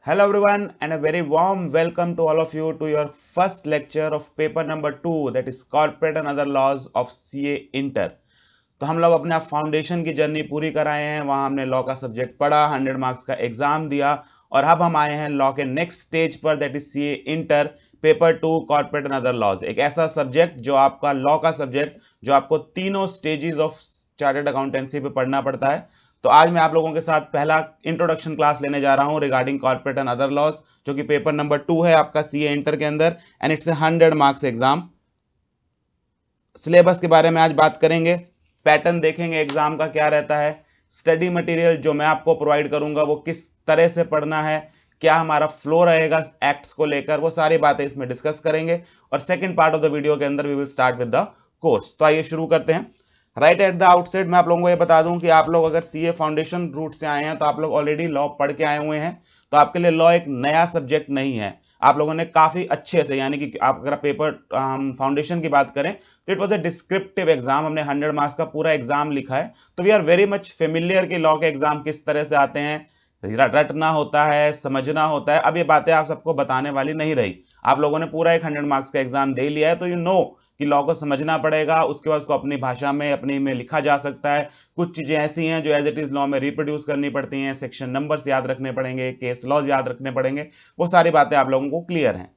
Hello everyone and a very warm welcome to all of you to your first lecture of paper number 2 that is corporate and other laws of CA Inter। तो हम लोग अपना foundation की journey पूरी कराए हैं, वहां हमने लॉ का सब्जेक्ट पढ़ा, 100 मार्क्स का एग्जाम दिया और अब हम आए हैं लॉ के नेक्स्ट स्टेज पर that is CA inter paper 2 corporate and other laws. एक ऐसा सब्जेक्ट जो आपका लॉ का सब्जेक्ट जो आपको तीनों स्टेजेस ऑफ चार्टर्ड अकाउंटेंसी पे पढ़ना पड़ता है। तो आज मैं आप लोगों के साथ पहला इंट्रोडक्शन क्लास लेने जा रहा हूं regarding corporate and other laws, जो कि पेपर नंबर 2 है आपका सीए इंटर के अंदर and it's 100 marks exam. Syllabus के बारे में आज बात करेंगे, पैटर्न देखेंगे एग्जाम का क्या रहता है, स्टडी मटेरियल जो मैं आपको प्रोवाइड करूंगा वो किस तरह से पढ़ना है, क्या हमारा फ्लो रहेगा एक्ट्स को लेकर, वो सारी बातें इसमें डिस्कस करेंगे। और second part of the video के अंदर we will start with the course. तो आइए शुरू करते हैं। राइट एट द आउटसेट मैं आप लोगों को ये बता दूं कि आप लोग अगर सीए फाउंडेशन रूट से आए हैं तो आप लोग ऑलरेडी लॉ पढ़ के आए हुए हैं, तो आपके लिए लॉ एक नया सब्जेक्ट नहीं है। आप लोगों ने काफी अच्छे से, यानी कि आप अगर पेपर फाउंडेशन की बात करें तो it was a descriptive exam, हमने 100 मार्क्स का पूरा एग्जाम लिखा है, तो we are very much familiar कि लॉ के एग्जाम किस तरह से आते हैं, रटना होता है, समझना होता है। अब ये बातें आप सबको बताने वाली नहीं रही, आप लोगों ने पूरा एक 100 मार्क्स का एग्जाम दे लिया है, तो यू नो कि लॉ को समझना पड़ेगा, उसके बाद उसको अपनी भाषा में अपनी में लिखा जा सकता है। कुछ चीजें ऐसी हैं जो एज इट इज लॉ में रिप्रोड्यूस करनी पड़ती हैं, सेक्शन नंबर्स याद रखने पड़ेंगे, केस लॉज याद रखने पड़ेंगे, वो सारी बातें आप लोगों को क्लियर हैं।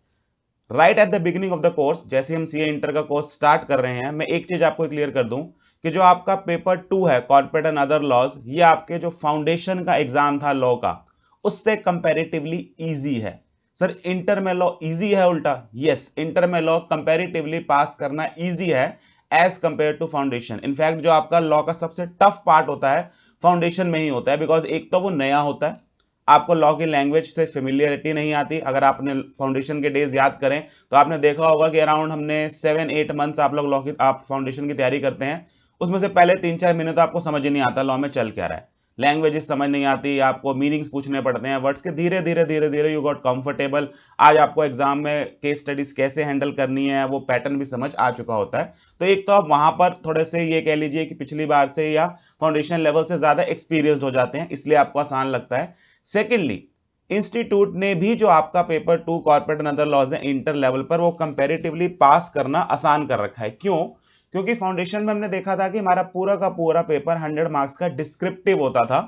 Right at the beginning of the course, जैसे हम सीए इंटर का कोर्स स्टार्ट कर रहे हैं, मैं एक चीज आपको क्लियर कर दूं कि जो आपका पेपर 2 है कॉर्पोरेट एंड अदर लॉज, ये आपके जो फाउंडेशन का एग्जाम था लॉ का, उससे कंपैरेटिवली इजी है। सर इंटर में लॉ इजी है? उल्टा यस, इंटर में लॉ कंपैरेटिवली पास करना इजी है as compare to foundation. In fact जो आपका लॉ का सबसे टफ पार्ट होता है फाउंडेशन में ही होता है, बिकॉज एक तो वो नया होता है, आपको लॉ की लैंग्वेज से फेमिलियरिटी नहीं आती। अगर आपने फाउंडेशन के डेज याद करें तो आपने देखा होगा कि अराउंड हमने 7-8 मंथ्स आप लोग लॉ की आप फाउंडेशन की तैयारी करते हैं, उसमें से पहले 3-4 महीने तो आपको समझ ही नहीं आता लॉ में चल क्या रहा है, लैंग्वेजेस समझ नहीं आती, आपको मीनिंग्स पूछने पड़ते हैं वर्ड्स के। धीरे धीरे धीरे धीरे यू गॉट कंफर्टेबल। आज आपको एग्जाम में केस स्टडीज कैसे हैंडल करनी है वो पैटर्न भी समझ आ चुका होता है। तो एक तो आप वहां पर थोड़े से ये कह लीजिए कि पिछली बार से या फाउंडेशन लेवल से ज्यादा एक्सपीरियंस्ड हो जाते हैं, इसलिए आपको आसान लगता है। सेकेंडली, इंस्टीट्यूट ने भी जो आपका paper 2 corporate and other laws है इंटर लेवल पर, वो कंपैरेटिवली पास करना आसान कर रखा है। क्यों? क्योंकि फाउंडेशन में हमने देखा था कि हमारा पूरा का पूरा पेपर 100 मार्क्स का डिस्क्रिप्टिव होता था,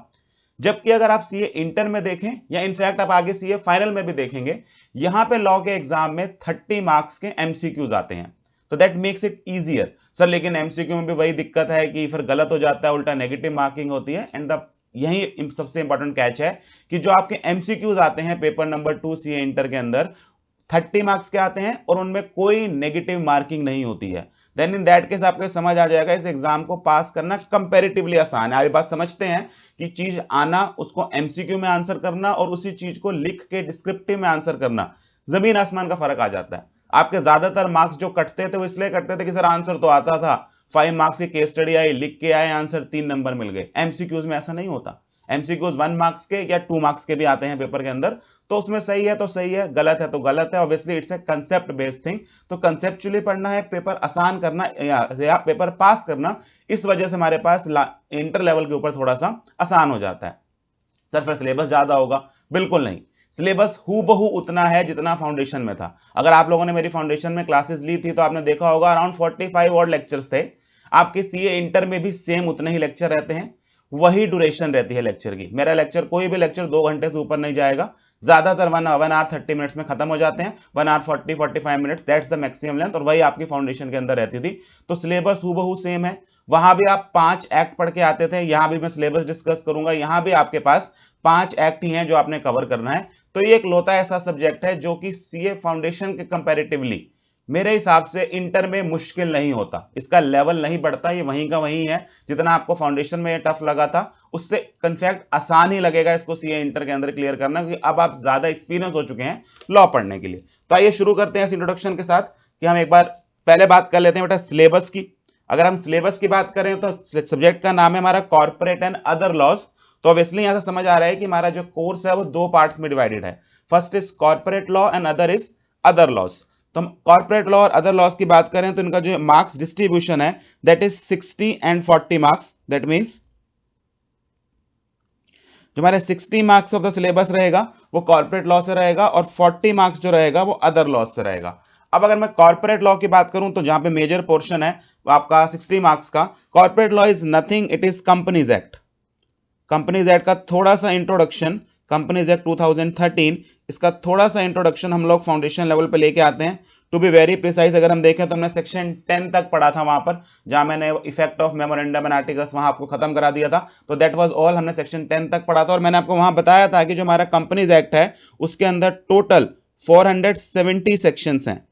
जबकि अगर आप सीए इंटर में देखें या इनफैक्ट आप आगे सीए फाइनल में भी देखेंगे, यहां पे लॉ के एग्जाम में 30 मार्क्स के एमसीक्यूज आते हैं। तो that makes it easier. Sir लेकिन एमसीक्यू में भी वही दिक्कत है कि फिर गलत हो जाता है, उल्टा नेगेटिव मार्किंग होती है। एंड द यही सबसे इंपॉर्टेंट कैच है कि जो आपके एमसीक्यूज आते हैं पेपर नंबर 2 सीए इंटर के अंदर, 30 मार्क्स के आते हैं और उनमें कोई नेगेटिव मार्किंग नहीं होती है। देन इन दैट केस आपको समझ आ जाएगा इस एग्जाम को पास करना कंपैरेटिवली आसान है। आप बात समझते हैं कि चीज आना, उसको एमसीक्यू में आंसर करना और उसी चीज को लिख के डिस्क्रिप्टिव में आंसर करना, जमीन आसमान का फर्क आ जाता है। आपके ज्यादातर मार्क्स जो कटते थे वो इसलिए कटते थे कि सर आंसर तो आता था, 5 मार्क्स की केस स्टडी आई, लिख के आए आंसर, 3 नंबर मिल गए। एमसीक्यूज में ऐसा नहीं होता, एमसीक्यूज 1 मार्क्स के या 2 मार्क्स के भी आते हैं पेपर के अंदर, तो उसमें सही है तो सही है, गलत है तो गलत है। Obviously it's a concept based thing, तो कंसेप्चुअली पढ़ना है, पेपर आसान करना या पेपर पास करना, इस वजह से हमारे पास इंटर लेवल के ऊपर थोड़ा सा आसान हो जाता है। सर फिर सिलेबस ज्यादा होगा? बिल्कुल नहीं, सिलेबस हूबहू उतना है जितना फाउंडेशन में था। अगर आप लोगों ने मेरी फाउंडेशन में क्लासेस ली थी तो आपने देखा होगा अराउंड 45 और लेक्चर्स थे। आपके सीए इंटर में भी सेम उतने ही लेक्चर रहते हैं, वही ड्यूरेशन रहती है लेक्चर की। मेरा लेक्चर, कोई भी लेक्चर 2 घंटे से ऊपर नहीं जाएगा, ज्यादातर 1 आवर 30 मिनट्स में खत्म हो जाते हैं, 1 hour 40-45 minutes, that's the maximum length, और वही आपकी फाउंडेशन के अंदर रहती थी। तो सिलेबस हूबहू सेम है। वहां भी आप 5 एक्ट पढ़ के आते थे, यहां भी मैं सिलेबस डिस्कस करूंगा, यहां भी आपके पास 5 एक्ट ही हैं जो आपने कवर करना है। तो ये एक लोता ऐसा सब्जेक्ट है जो कि सीए फाउंडेशन के कंपैरेटिवली मेरे हिसाब से इंटर में मुश्किल नहीं होता, इसका लेवल नहीं बढ़ता, ये वहीं का वहीं है। जितना आपको फाउंडेशन में टफ लगा था उससे कन्फैक्ट आसान ही लगेगा इसको सीए इंटर के अंदर क्लियर करना, क्योंकि अब आप ज्यादा एक्सपीरियंस हो चुके हैं लॉ पढ़ने के लिए। तो आइए शुरू करते हैं इस इंट्रोडक्शन के साथ कि हम एक बार पहले बात कर लेते हैं बेटा सिलेबस की। अगर हम सिलेबस की बात करें तो सब्जेक्ट का नाम है हमारा कॉर्पोरेट एंड अदर लॉज। तो ऑब्वियसली यहां से समझ आ रहा है कि हमारा जो कोर्स है वो 2 पार्ट्स में डिवाइडेड है। First is corporate law and other is other laws. तो हम कॉर्पोरेट लॉ और अदर लॉज की बात करें तो इनका जो मार्क्स डिस्ट्रीब्यूशन है that is 60 and 40 marks. That means जो हमारे 60 मार्क्स ऑफ द सिलेबस रहेगा वो कॉर्पोरेट लॉ से रहेगा और 40 मार्क्स जो रहेगा वो अदर लॉ से रहेगा। अब अगर मैं कॉर्पोरेट लॉ की बात करूं तो जहां पे मेजर पोर्शन है वो आपका 60 मार्क्स का, corporate law is nothing, it is companies act. Companies act का थोड़ा सा इंट्रोडक्शन, कंपनीज एक्ट 2013, इसका थोड़ा सा इंट्रोडक्शन हम लोग फाउंडेशन लेवल पे लेके आते हैं। टू बी वेरी प्रिसाइज अगर हम देखें तो हमने सेक्शन 10 तक पढ़ा था वहां पर, जहां मैंने effect of memorandum and articles वहां आपको खत्म करा दिया था। तो दैट वाज ऑल, हमने सेक्शन 10 तक पढ़ा था और मैंने आपको वहां बताया था कि जो हमारा कंपनीज एक्ट है उसके अंदर टोटल 470 सेक्शंस हैं।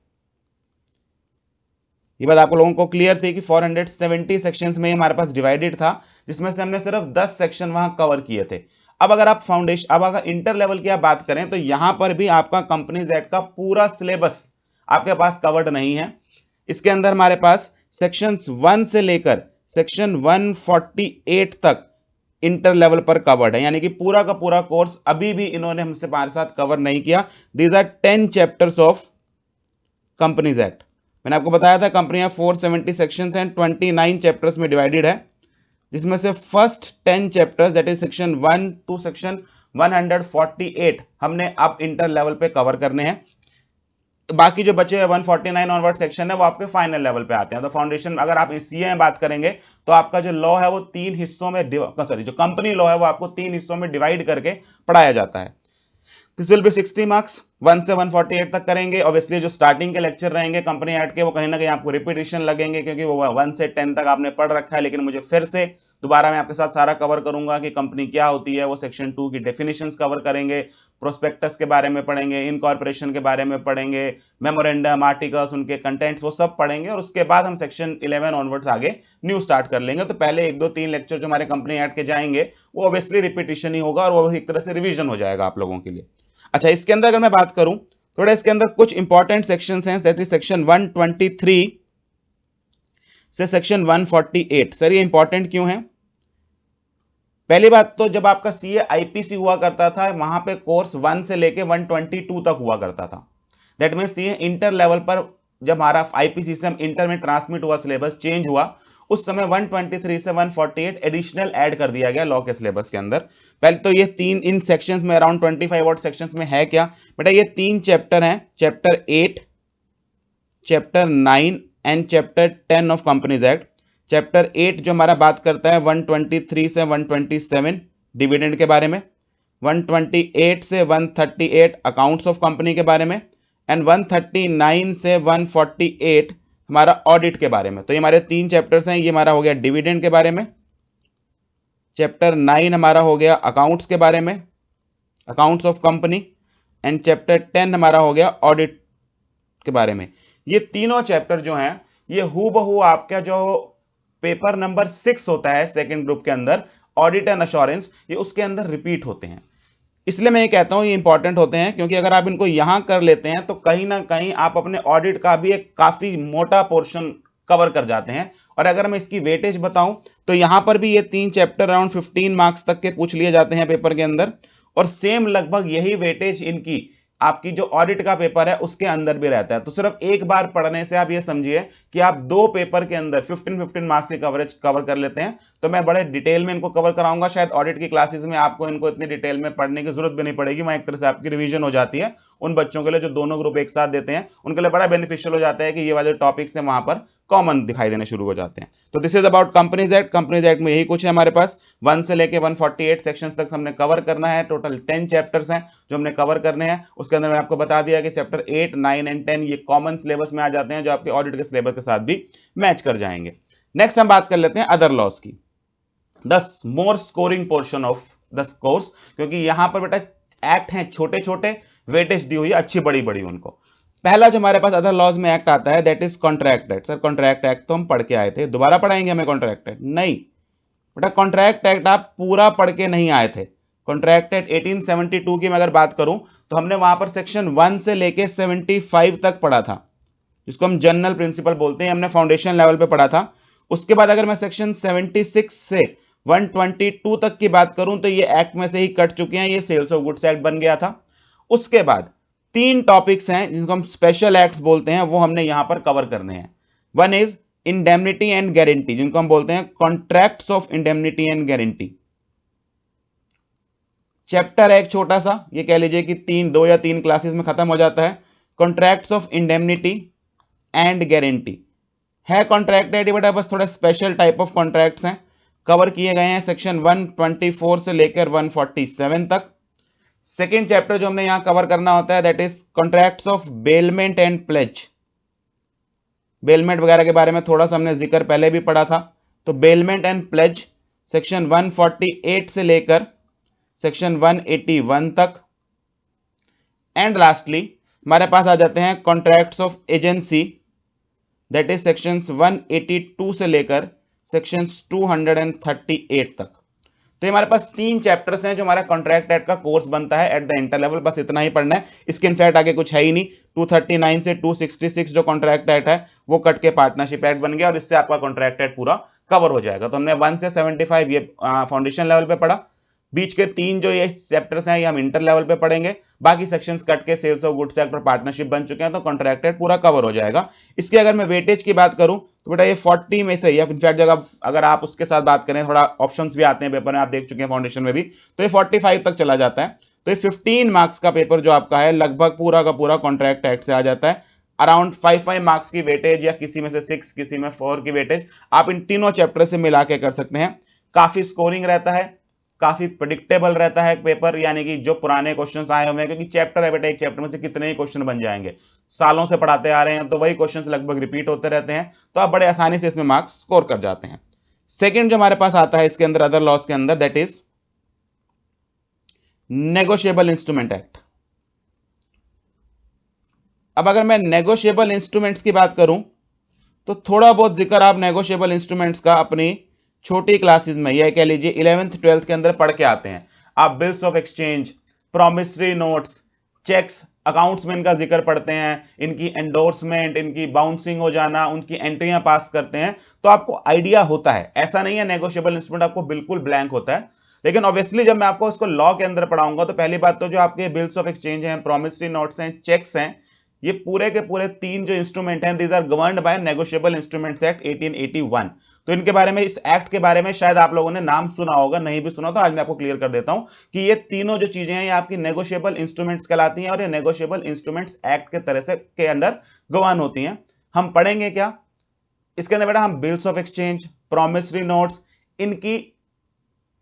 ये बात आप लोगों को क्लियर थी कि 470 सेक्शंस में हमारे पास डिवाइडेड था, जिसमें से हमने सिर्फ 10 सेक्शन वहां कवर किए थे। अब अगर आप फाउंडेशन, अब अगर इंटर लेवल की आप बात करें तो यहां पर भी आपका कंपनीज एक्ट का पूरा सिलेबस आपके पास कवर्ड नहीं है। इसके अंदर हमारे पास सेक्शन 1 से लेकर सेक्शन 148 तक इंटर लेवल पर कवर्ड है, यानी कि पूरा का पूरा कोर्स अभी भी इन्होंने हमसे हमारे साथ कवर नहीं किया। These are 10 chapters of companies act. मैंने आपको बताया था कंपनियां 470 सेक्शंस हैं, 29 चैप्टर्स में डिवाइडेड है, जिसमें से first 10 chapters that is section 1 to section 148 हमने अब इंटर लेवल पे कवर करने हैं। तो बाकी जो बचे 149 ऑनवर्ड सेक्शन है वो आपके फाइनल लेवल पे आते हैं। तो फाउंडेशन अगर आप सीए में बात करेंगे तो आपका जो लॉ है वो 3 हिस्सों में, सॉरी जो कंपनी लॉ है वो आपको 3 हिस्सों में डिवाइड करके पढ़ाया जाता है। दिस विल बी 60 मार्क्स, 1 से 148 तक करेंगे। ऑब्वियसली जो स्टार्टिंग के लेक्चर रहेंगे कंपनी एक्ट के वो कहीं ना कहीं आपको रिपीटिशन लगेंगे, क्योंकि वो 1 से 10 तक आपने पढ़ रखा है, लेकिन मुझे फिर से दोबारा मैं आपके साथ सारा कवर करूंगा कि कंपनी क्या होती है। वो सेक्शन 2 की डेफिनेशंस कवर करेंगे, प्रोस्पेक्टस के बारे में पढ़ेंगे, इनकॉर्पोरेशन के बारे में पढ़ेंगे, मेमोरेंडम आर्टिकल्स उनके कंटेंट्स वो सब पढ़ेंगे, और उसके बाद हम सेक्शन 11 ऑनवर्ड्स आगे न्यू स्टार्ट कर लेंगे। तो पहले 1 2 3 लेक्चर जो हमारे कंपनी एक्ट के जाएंगे वो ऑब्वियसली रिपीटिशन ही होगा और वो एक तरह से रिवीजन हो जाएगा आप लोगों के लिए। अच्छा, इसके अंदर अगर मैं बात करूं थोड़ा, इसके अंदर कुछ इंपॉर्टेंट सेक्शंस हैं, जैसे सेक्शन 123 से सेक्शन 148। सर ये इंपॉर्टेंट क्यों है? पहली बात तो जब आपका सीए आईपीसी हुआ करता था वहां पे कोर्स 1 से लेके 122 तक हुआ करता था। That mean CA inter level पर जब हमारा आईपीसी से हम इंटर में ट्रांसमिट हुआ, सिलेबस चेंज हुआ, उस समय 123 से 148 एडिशनल ऐड कर दिया गया लॉ के सिलेबस के अंदर। पहले तो ये तीन इन सेक्शंस में अराउंड 25 और सेक्शंस में है क्या बेटा, ये 3 चैप्टर हैं, chapter 8, chapter 9 and chapter 10 of companies act. Chapter 8 जो हमारा बात करता है 123 से 127 डिविडेंड के बारे में, 128 से 138 अकाउंट्स ऑफ कंपनी के बारे में, एंड 139 से 148 हमारा ऑडिट के बारे में। तो ये हमारे 3 चैप्टर्स हैं। ये हमारा हो गया डिविडेंड के बारे में, चैप्टर 9 हमारा हो गया अकाउंट्स के बारे में, accounts of company, and chapter 10 हमारा हो गया ऑडिट के बारे में। ये तीनों चैप्टर जो हैं ये हूबहू आपका जो पेपर नंबर 6 होता है सेकंड ग्रुप के अंदर, ऑडिट एंड अश्योरेंस, ये उसके अंदर रिपीट होते हैं। इसलिए मैं ये कहता हूं ये इंपॉर्टेंट होते हैं, क्योंकि अगर आप इनको यहां कर लेते हैं तो कहीं ना कहीं आप अपने ऑडिट का भी एक काफी मोटा पोर्शन कवर कर जाते हैं। और अगर मैं इसकी वेटेज बताऊं तो यहां पर भी ये 3 चैप्टर अराउंड 15 मार्क्स तक के पूछ लिए जाते हैं पेपर के अंदर, और सेम लगभग यही वेटेज इनकी आपकी जो ऑडिट का पेपर है उसके अंदर भी रहता है। तो सिर्फ एक बार पढ़ने से आप ये समझिए कि आप 2 पेपर के अंदर 15 मार्क्स की कवरेज कवर कर लेते हैं। तो मैं बड़े डिटेल में इनको कवर कराऊंगा, शायद ऑडिट की क्लासेस में आपको इनको इतनी डिटेल में पढ़ने की जरूरत भी नहीं पड़ेगी, वहां एक तरह से आपकी रिवीजन हो जाती है। उन बच्चों के लिए जो दोनों ग्रुप एक साथ देते हैं उनके लिए बड़ा बेनिफिशियल हो जाता है कि ये वाले टॉपिक्स है वहां पर कॉमन दिखाई देने शुरू हो जाते हैं। तो this is about companies act. Companies act में यही कुछ है हमारे पास, 1 से लेके 148 सेक्शंस तक हमने कवर करना है। टोटल 10 चैप्टर्स हैं जो हमने कवर करने हैं। उसके अंदर मैंने आपको बता दिया कि चैप्टर 8, 9 एंड 10 ये कॉमन सिलेबस में आ जाते हैं, जो आपके ऑडिट के सिलेबस के साथ भी मैच कर जाएंगे। नेक्स्ट हम बात कर लेते हैं अदर लॉज की, the more scoring portion of the course, क्योंकि यहां पर बेटा एक्ट हैं छोटे छोटे, वेटेज दी हुई है अच्छी बड़ी बड़ी उनको। पहला जो हमारे पास अदर लॉज में एक्ट आता है that is contract act. Sir contract act तो हम पढ़ के आए थे, दोबारा पढ़ाएंगे हमें कॉन्ट्रैक्ट एक्ट? नहीं बेटा, कॉन्ट्रैक्ट एक्ट आप पूरा पढ़ के नहीं आए थे। कॉन्ट्रैक्ट एक्ट 1872 की मैं अगर बात करूं तो हमने वहां पर सेक्शन 1 से लेके 75 तक पढ़ा था, जिसको हम जनरल प्रिंसिपल बोलते हैं, हमने फाउंडेशन लेवल पे पढ़ा था। उसके बाद अगर मैं सेक्शन 76 से 122 तक की बात करूं तो ये एक्ट में से ही कट चुके हैं, ये सेल्स ऑफ गुड्स एक्ट बन गया था। उसके बाद 3 टॉपिक्स हैं जिनको हम स्पेशल एक्ट्स बोलते हैं, वो हमने यहां पर कवर करने हैं। One is indemnity and guarantee, जिनको हम बोलते हैं contracts of indemnity and guarantee. Chapter है एक छोटा सा, ये कह लीजिए कि 2 या 3 क्लासेस में खत्म हो जाता है। Contracts of indemnity and guarantee है कॉन्ट्रैक्ट बेटा, बस थोड़ा स्पेशल टाइप ऑफ कॉन्ट्रैक्ट्स हैं, कवर किए गए हैं सेक्शन 124 से लेकर 147 तक। सेकेंड चैप्टर जो हमने यहां कवर करना होता है that is contracts of bailment and pledge. Bailment वगैरह के बारे में थोड़ा सा हमने जिक्र पहले भी पढ़ा था, तो बेलमेंट एंड प्लेज सेक्शन 148 से लेकर सेक्शन 181 तक। एंड लास्टली हमारे पास आ जाते हैं contracts of agency, that is sections 182 से लेकर सेक्शंस 238 तक। तो हमारे पास 3 चैप्टर्स हैं जो हमारा कॉन्ट्रैक्ट एक्ट का कोर्स बनता है एट द इंटर लेवल, बस इतना ही पढ़ना है। इसके इनफैक्ट आगे कुछ है ही नहीं। 239 से 266 जो कॉन्ट्रैक्ट एक्ट है वो कट के पार्टनरशिप एक्ट बन गया और इससे आपका कॉन्ट्रैक्ट एक्ट पूरा कवर हो जाएगा। तो हमने 1 से 75 ये फाउंडेशन लेवल पे पढ़ा, बीच के 3 जो ये चैप्टर्स हैं ये हम इंटर लेवल पे पढ़ेंगे, बाकी सेक्शंस कट के सेल्स ऑफ गुड्स एक्ट और पार्टनरशिप बन चुके हैं, तो कॉन्ट्रैक्ट एक्ट पूरा कवर हो जाएगा। इसके अगर मैं वेटेज की बात करूं तो बेटा ये 40 में से, या इनफैक्ट जगह अगर आप उसके साथ बात करें, थोड़ा ऑप्शंस भी आते हैं पेपर में, आप देख चुके हैं फाउंडेशन में भी, तो ये 45 तक चला जाता है। तो ये 15 मार्क्स का पेपर जो आपका है लगभग पूरा का पूरा कॉन्ट्रैक्ट एक्ट से आ जाता है। अराउंड 5 मार्क्स की वेटेज या किसी में से 6 किसी में 4 की वेटेज आप इन तीनों चैप्टर से मिला के कर सकते हैं। काफी स्कोरिंग रहता है, काफी प्रिडिक्टेबल रहता है पेपर, यानी कि जो पुराने क्वेश्चंस आए हुए हैं, क्योंकि चैप्टर है बेटा, एक चैप्टर में से कितने ही क्वेश्चन बन जाएंगे, सालों से पढ़ाते आ रहे हैं तो वही क्वेश्चंस लगभग रिपीट होते रहते हैं, तो आप बड़े आसानी से इसमें मार्क्स स्कोर कर जाते हैं। सेकंड जो हमारे पास आता है इसके अंदर अदर लॉस के अंदर that is negotiable instrument act. अब अगर मैं नेगोशिएबल इंस्ट्रूमेंट्स की बात करूं तो थोड़ा बहुत जिक्र आप नेगोशिएबल इंस्ट्रूमेंट्स का अपनी छोटी क्लासेस में या कह लीजिए 11th 12th के अंदर पढ़ के आते हैं। आप bills of exchange, promissory notes, cheques, accounts में इनका जिक्र पढ़ते हैं, इनकी एंडोर्समेंट, इनकी बाउंसिंग हो जाना, उनकी एंट्रियां पास करते हैं, तो आपको आइडिया होता है। ऐसा नहीं है नेगोशिएबल इंस्ट्रूमेंट आपको बिल्कुल ब्लैंक होता है, लेकिन ऑब्वियसली जब मैं आपको उसको लॉ के अंदर पढ़ाऊंगा तो पहली बात तो जो आपके बिल्स ऑफ एक्सचेंज हैं, प्रॉमिसरी नोट्स हैं, चेक्स हैं, ये पूरे के पूरे 3 जो इंस्ट्रूमेंट हैं these are governed by negotiable instruments act 1881। तो इनके बारे में, इस एक्ट के बारे में शायद आप लोगों ने नाम सुना होगा, नहीं भी सुना तो आज मैं आपको क्लियर कर देता हूं कि ये तीनों जो चीजें हैं ये आपकी नेगोशिएबल इंस्ट्रूमेंट्स कहलाती हैं और ये नेगोशिएबल इंस्ट्रूमेंट्स एक्ट के तरह से के अंडर गवान होती हैं। हम पढ़ेंगे क्या इसके अंदर बेटा, हम bills of exchange, promissory notes, इनकी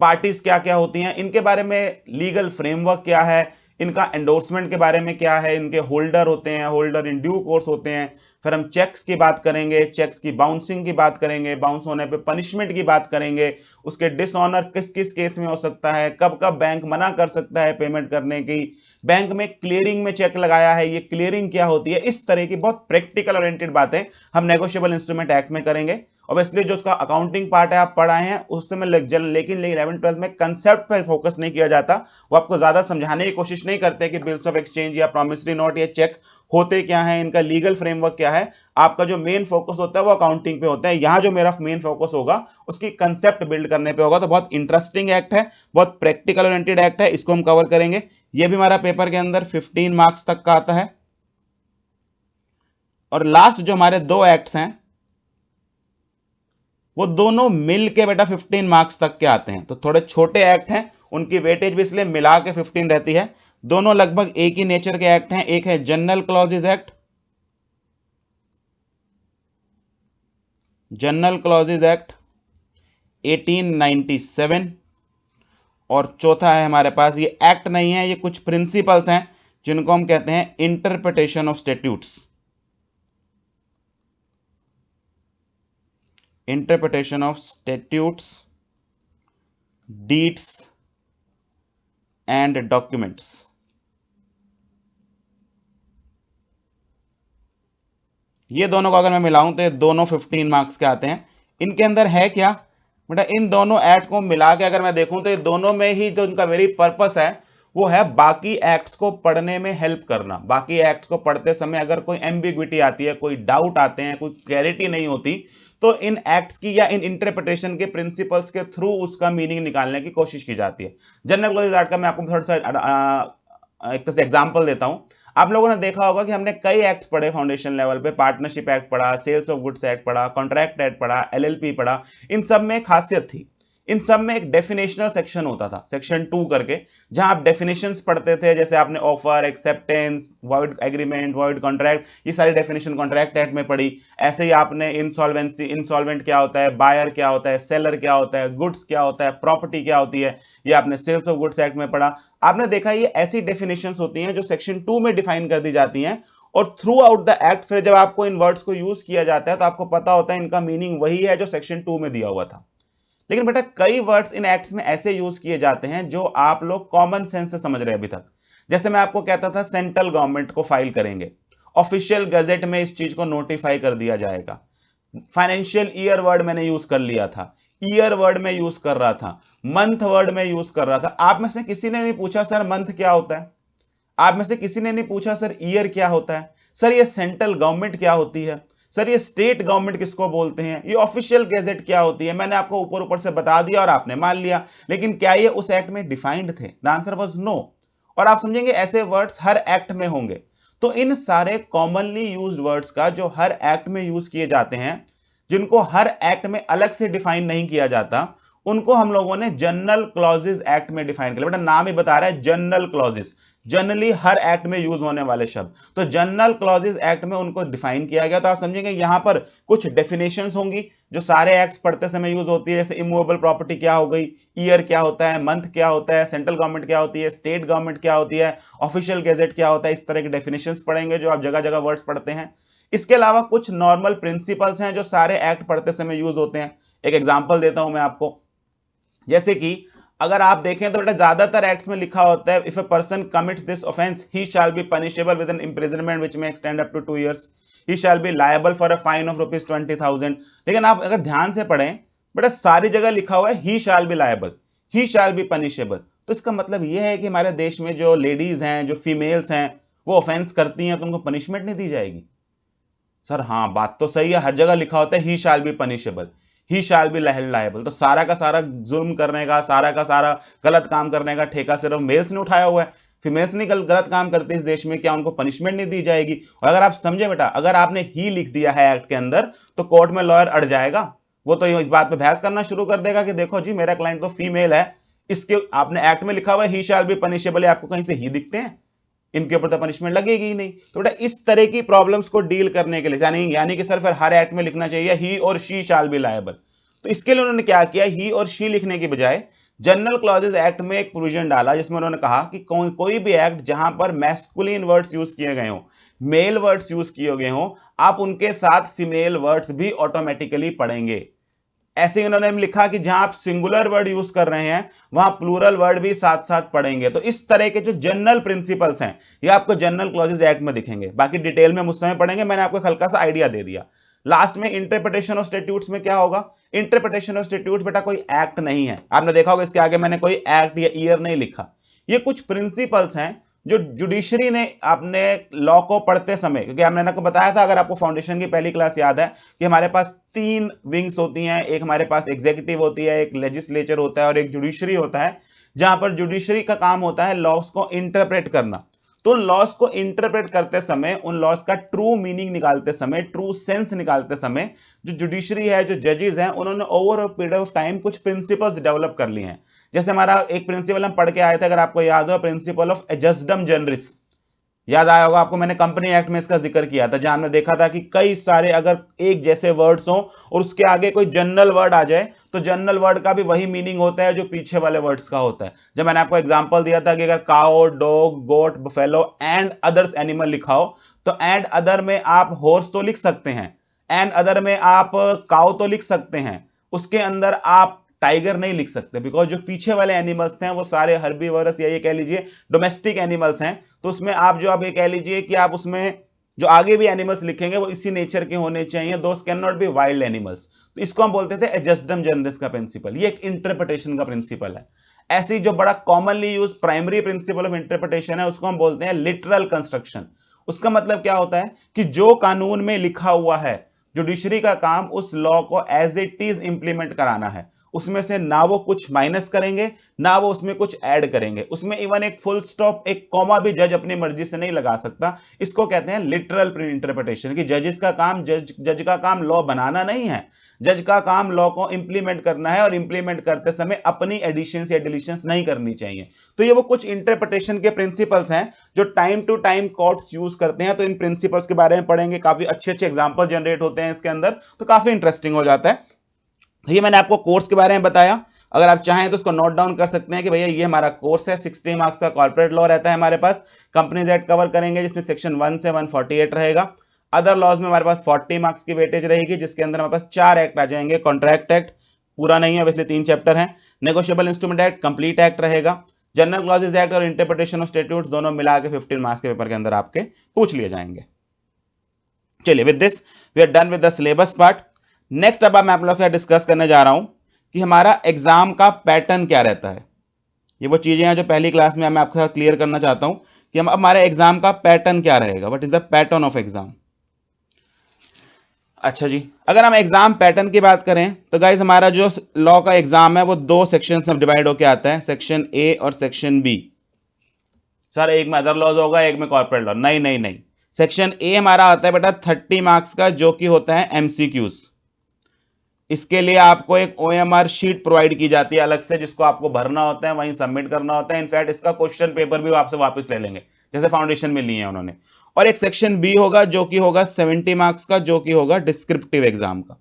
पार्टीज क्या क्या होती हैं, इनके बारे में लीगल फ्रेमवर्क क्या है, इनका एंडोर्समेंट के बारे में क्या है, इनके होल्डर होते हैं, होल्डर इन ड्यू कोर्स होते हैं, फिर हम चेक्स की बात करेंगे, चेक्स की बाउंसिंग की बात करेंगे, बाउंस होने पे पनिशमेंट की बात करेंगे, उसके डिसऑनर किस किस केस में हो सकता है, कब कब बैंक मना कर सकता है पेमेंट करने की, बैंक में क्लियरिंग में चेक लगाया है, ये क्लियरिंग क्या होती है, इस तरह की बहुत प्रैक्टिकल ओरिएंटेड बातें हम नेगोशिएबल इंस्ट्रूमेंट एक्ट में करेंगे। ऑब्वियसली जो उसका अकाउंटिंग पार्ट है आप पढ़ाए हैं उससे में लेकिन 11-12 में कंसेप्ट पे फोकस नहीं किया जाता, वो आपको ज्यादा समझाने की कोशिश नहीं करते कि बिल्स ऑफ एक्सचेंज या प्रॉमिसरी नोट या चेक होते क्या है, इनका लीगल फ्रेमवर्क क्या है। आपका जो मेन फोकस होता है वो अकाउंटिंग पे होता है, यहां जो मेरा मेन फोकस होगा उसकी कंसेप्ट बिल्ड करने पे होगा। तो बहुत इंटरेस्टिंग एक्ट है, बहुत प्रैक्टिकल ओरिएंटेड एक्ट है, इसको हम कवर करेंगे। ये भी हमारा पेपर के अंदर 15 मार्क्स तक का आता है। और लास्ट जो हमारे 2 एक्ट्स हैं वो दोनों मिल के बेटा 15 मार्क्स तक के आते हैं, तो थोड़े छोटे एक्ट हैं, उनकी वेटेज भी इसलिए मिला के 15 रहती है। दोनों लगभग एक ही नेचर के एक्ट हैं, एक है general clauses act, general clauses act 1897, और चौथा है हमारे पास, ये एक्ट नहीं है, ये कुछ प्रिंसिपल्स हैं जिनको हम कहते हैं interpretation of statutes, interpretation of statutes, deeds and documents. ये दोनों को अगर मैं मिलाऊं तो ये दोनों 15 मार्क्स के आते हैं। इनके अंदर है क्या बेटा, इन दोनों एक्ट को मिला के अगर मैं देखूं तो ये दोनों में ही जो इनका वेरी पर्पस है वो है बाकी एक्ट्स को पढ़ने में हेल्प करना। बाकी एक्ट्स को पढ़ते समय अगर कोई एम्बिग्विटी आती है, कोई डाउट आते हैं, कोई क्लैरिटी नहीं होती, तो इन एक्ट्स की या इन इंटरप्रिटेशन के प्रिंसिपल्स के थ्रू उसका मीनिंग निकालने की कोशिश की जाती है। जनरल क्लॉजेज एक्ट का मैं आपको थोड़ा सा एक तरह से एग्जांपल देता हूं। आप लोगों ने देखा होगा कि हमने कई एक्ट्स पढ़े फाउंडेशन लेवल पे, पार्टनरशिप एक्ट पढ़ा, सेल्स ऑफ गुड्स एक्ट पढ़ा, कॉन्ट्रैक्ट एक्ट पढ़ा, एलएलपी पढ़ा। इन सब में खासियत थी इन सब में एक डेफिनेशनल सेक्शन होता था, सेक्शन 2 करके, जहां आप डेफिनेशंस पढ़ते थे, जैसे आपने offer, acceptance, void agreement, void contract, ये सारी डेफिनेशन कॉन्ट्रैक्ट एक्ट में पढ़ी। ऐसे ही आपने इंसॉल्वेंसी, इंसॉल्वेंट क्या होता है, बायर क्या होता है, सेलर क्या होता है, गुड्स क्या होता है, प्रॉपर्टी क्या होती है, ये आपने सेल्स ऑफ गुड्स एक्ट में पढ़ा। आपने देखा ये ऐसी डेफिनेशंस होती हैं जो सेक्शन 2 में डिफाइन कर दी जाती हैं, और थ्रू आउट द एक्ट फिर जब आपको इन वर्ड्स को यूज किया जाता है तो आपको पता होता है इनका मीनिंग वही है जो सेक्शन 2 में दिया हुआ था। लेकिन बेटा कई वर्ड्स इन एक्ट्स में ऐसे यूज किए जाते हैं जो आप लोग कॉमन सेंस से समझ रहे हैं अभी तक। जैसे मैं आपको कहता था सेंट्रल गवर्नमेंट को फाइल करेंगे, ऑफिशियल गजेट में इस चीज को नोटिफाई कर दिया जाएगा। फाइनेंशियल ईयर वर्ड मैंने यूज कर लिया था, ईयर वर्ड में यूज कर रहा था, मंथ वर्ड में यूज कर रहा था। आप में से किसी ने नहीं पूछा सर मंथ क्या होता है, आप में से किसी ने नहीं पूछा सर ईयर क्या होता है, सर ये सेंट्रल गवर्नमेंट क्या होती है, सर ये स्टेट गवर्नमेंट किसको बोलते हैं, ये ऑफिशियल गैजेट क्या होती है। मैंने आपको ऊपर ऊपर से बता दिया और आपने मान लिया, लेकिन क्या ये उस एक्ट में डिफाइंड थे? The answer was no. और आप समझेंगे ऐसे वर्ड्स हर एक्ट में होंगे। तो इन सारे कॉमनली यूज्ड वर्ड्स का जो हर एक्ट में यूज किए जाते हैं, जिनको हर एक्ट में अलग से डिफाइन नहीं किया जाता, उनको हम लोगों ने जनरल क्लॉजेस एक्ट में डिफाइन कर लिया। बेटा नाम ही बता रहा है जनरल क्लॉजेस, जनरली हर एक्ट में यूज होने वाले शब्द, तो जनरल क्लॉजेस एक्ट में उनको डिफाइन किया गया। तो आप समझेंगे यहां पर कुछ डेफिनेशंस होंगी जो सारे एक्ट्स पढ़ते समय यूज होती है, जैसे इमूवेबल प्रॉपर्टी क्या हो गई, ईयर क्या होता है, मंथ क्या होता है, सेंट्रल गवर्नमेंट क्या होती है, स्टेट गवर्नमेंट क्या होती है, ऑफिशियल गैजेट क्या होता है। इस तरह के डेफिनेशंस पढ़ेंगे जो आप जगह जगह वर्ड्स पढ़ते हैं। इसके अलावा कुछ नॉर्मल प्रिंसिपल्स हैं जो सारे एक्ट पढ़ते समय यूज होते हैं। एक एग्जांपल देता हूं मैं आपको, जैसे कि अगर आप देखें तो बेटा ज्यादातर एक्ट्स में लिखा होता है, if a person commits this offence he shall be punishable with an imprisonment which may extend up to 2 years, he shall be liable for a fine of ₹20,000। लेकिन आप अगर ध्यान से पढ़ें बेटा सारी जगह लिखा हुआ है he shall be liable, he shall be punishable. तो इसका मतलब यह है कि हमारे देश में जो लेडीज हैं, जो फीमेल्स हैं, वो ऑफेंस करती हैं तो उनको पनिशमेंट नहीं दी जाएगी? सर हाँ बात तो सही है, हर जगह लिखा होता है he shall be punishable, he shall be liable. तो सारा का सारा जुल्म करने का, सारा का सारा गलत काम करने का ठेका सिर्फ मेल्स ने उठाया हुआ है, फीमेल्स नहीं गलत काम करते इस देश में, क्या उनको पनिशमेंट नहीं दी जाएगी? और अगर आप समझे बेटा, अगर आपने ही लिख दिया है एक्ट के अंदर तो कोर्ट में लॉयर अड़ जाएगा, वो तो इस बात पे बहस करना शुरू कर देगा कि देखो जी मेरा क्लाइंट तो फीमेल है, इसके आपने एक्ट में लिखा हुआ है ही शैल बी पनिशेबल, आपको कहीं से ही दिखते हैं, इनके ऊपर तो पनिशमेंट लगेगी ही नहीं। तो बेटा इस तरह की प्रॉब्लम्स को डील करने के लिए यानी कि सर फिर हर एक्ट में लिखना चाहिए ही और शी शैल बी लायबल। तो इसके लिए उन्होंने क्या किया, ही और शी लिखने की बजाय जनरल क्लॉजेस एक्ट में एक प्रोविजन डाला जिसमें उन्होंने कहा कि कोई भी एक्ट जहां पर मैस्कुलिन वर्ड्स यूज किए गए हो, मेल वर्ड्स यूज किए गए हो, आप उनके साथ फीमेल वर्ड्स भी ऑटोमेटिकली पढ़ेंगे। ऐसे ही उन्होंने लिखा कि जहां आप सिंगुलर वर्ड यूज कर रहे हैं वहां प्लूरल वर्ड भी साथ साथ पढ़ेंगे। तो इस तरह के जो जनरल प्रिंसिपल्स हैं ये आपको जनरल क्लॉजेस एक्ट में दिखेंगे। बाकी डिटेल में मुझ समय पढ़ेंगे, मैंने आपको हल्का सा आइडिया दे दिया। लास्ट में इंटरप्रिटेशन ऑफ स्टैट्यूट्स में क्या होगा? इंटरप्रिटेशन ऑफ स्टैट्यूट्स बेटा कोई एक्ट नहीं है, आपने देखा होगा इसके आगे मैंने कोई एक्ट या ईयर नहीं लिखा। ये कुछ प्रिंसिपल्स हैं जो जुडिशरी ने अपने लॉ को पढ़ते समय, क्योंकि मैंने आपको बताया था, अगर आपको फाउंडेशन की पहली क्लास याद है, कि हमारे पास 3 विंग्स होती हैं, एक हमारे पास एग्जीक्यूटिव होती है, एक लेजिस्लेचर होता है और एक जुडिशरी होता है। जहां पर जुडिशरी का काम होता है लॉस को इंटरप्रेट करना। तो उन लॉस को इंटरप्रेट करते समय, उन लॉस का ट्रू मीनिंग निकालते समय, ट्रू सेंस निकालते समय, जो जुडिशरी है, जो जजेस हैं, उन्होंने over a period of time कुछ प्रिंसिपल्स डेवलप कर लिए हैं। जैसे हमारा एक प्रिंसिपल हम पढ़ के आए थे, अगर आपको याद हो, प्रिंसिपल ऑफ एडजस्टम जनरिस, याद आया होगा आपको, मैंने कंपनी एक्ट में इसका जिक्र किया था, जहां हमने देखा था कि कई सारे अगर एक जैसे वर्ड्स हो और उसके आगे कोई जनरल वर्ड आ जाए तो जनरल वर्ड का भी वही मीनिंग होता है जो पीछे वाले वर्ड्स का होता है। जब मैंने आपको एग्जांपल दिया था कि अगर cow, dog, goat, buffalo and others animal लिखा हो तो एंड अदर में आप हॉर्स तो लिख सकते हैं, एंड अदर में आप काउ तो लिख सकते हैं, उसके अंदर आप टाइगर नहीं लिख सकते, बिकॉज जो पीछे वाले एनिमल्स हैं वो सारे हर्बीवरस या ये कह लीजिए डोमेस्टिक एनिमल्स हैं। तो उसमें आप जो आप ये कह लीजिए कि आप उसमें जो आगे भी एनिमल्स लिखेंगे वो इसी नेचर के होने चाहिए, those can not be wild animals. तो इसको हम बोलते थे एडजस्टम जनरिस का प्रिंसिपल, ये एक इंटरप्रिटेशन का प्रिंसिपल है। ऐसी जो बड़ा commonly use primary principle of interpretation है उसको हम बोलते हैं लिटरल कंस्ट्रक्शन। उसका मतलब क्या होता है कि जो कानून में लिखा हुआ है, जुडिशरी का काम उस लॉ को एज इट इज इंप्लीमेंट कराना है, उसमें से ना वो कुछ माइनस करेंगे ना वो उसमें कुछ ऐड करेंगे, उसमें इवन एक फुल स्टॉप एक कॉमा भी जज अपनी मर्जी से नहीं लगा सकता। इसको कहते हैं लिटरल इंटरप्रिटेशन, कि जज का काम लॉ बनाना नहीं है, जज का काम लॉ को इंप्लीमेंट करना है और इंप्लीमेंट करते समय अपनी एडिशंस या डिलीशंस नहीं करनी चाहिए। तो ये वो कुछ इंटरप्रिटेशन के प्रिंसिपल्स हैं जो time to time courts use करते हैं। तो इन प्रिंसिपल्स के बारे में पढ़ेंगे, काफी अच्छे अच्छे एग्जांपल जनरेट होते हैं इसके अंदर, तो काफी इंटरेस्टिंग हो जाता है। ये मैंने आपको कोर्स के बारे में बताया, अगर आप चाहें तो उसको नोट डाउन कर सकते हैं कि भैया ये हमारा कोर्स है। 60 मार्क्स का कॉर्पोरेट लॉ रहता है हमारे पास, कंपनीज एक्ट कवर करेंगे जिसमें सेक्शन 1 से 148 रहेगा। अदर लॉज में हमारे पास 40 मार्क्स की वेटेज रहेगी, जिसके अंदर हमारे पास 4 एक्ट आ जाएंगे। कॉन्ट्रैक्ट एक्ट पूरा नहीं है, इसलिए 3 चैप्टर हैं। Negotiable instrument act, complete act रहेगा। जनरल क्लॉजेज एक्ट और इंटरप्रिटेशन ऑफ स्टैट्यूट्स दोनों मिला के 15 मार्क्स के पेपर के अंदर आपके पूछ लिए जाएंगे। चलिए, with this we are done with the syllabus part. Next अब मैं आप लोग के साथ डिस्कस करने जा रहा हूं कि हमारा एग्जाम का पैटर्न क्या रहता है। ये वो चीजें हैं जो पहली क्लास में मैं आपके साथ क्लियर करना चाहता हूं कि हम हमारे एग्जाम का पैटर्न क्या रहेगा, what is the pattern of exam. अच्छा जी, अगर हम एग्जाम पैटर्न की बात करें तो गाइज हमारा जो लॉ का एग्जाम है वो 2 सेक्शंस में डिवाइड होकर आता है, सेक्शन ए और सेक्शन बी। सर एक में अदर लॉज होगा, एक में कॉर्पोरेट लॉ, नहीं नहीं नहीं। सेक्शन ए हमारा आता है बेटा 30 मार्क्स का, जो कि होता है एमसीक्यूज। इसके लिए आपको एक ओएमआर शीट प्रोवाइड की जाती है अलग से, जिसको आपको भरना होता है, वहीं सबमिट करना होता है। इनफैक्ट इसका क्वेश्चन पेपर भी आपसे वापस ले लेंगे, जैसे फाउंडेशन में लिए हैं उन्होंने। और एक सेक्शन बी होगा जो कि होगा 70 मार्क्स का, जो कि होगा डिस्क्रिप्टिव एग्जाम का।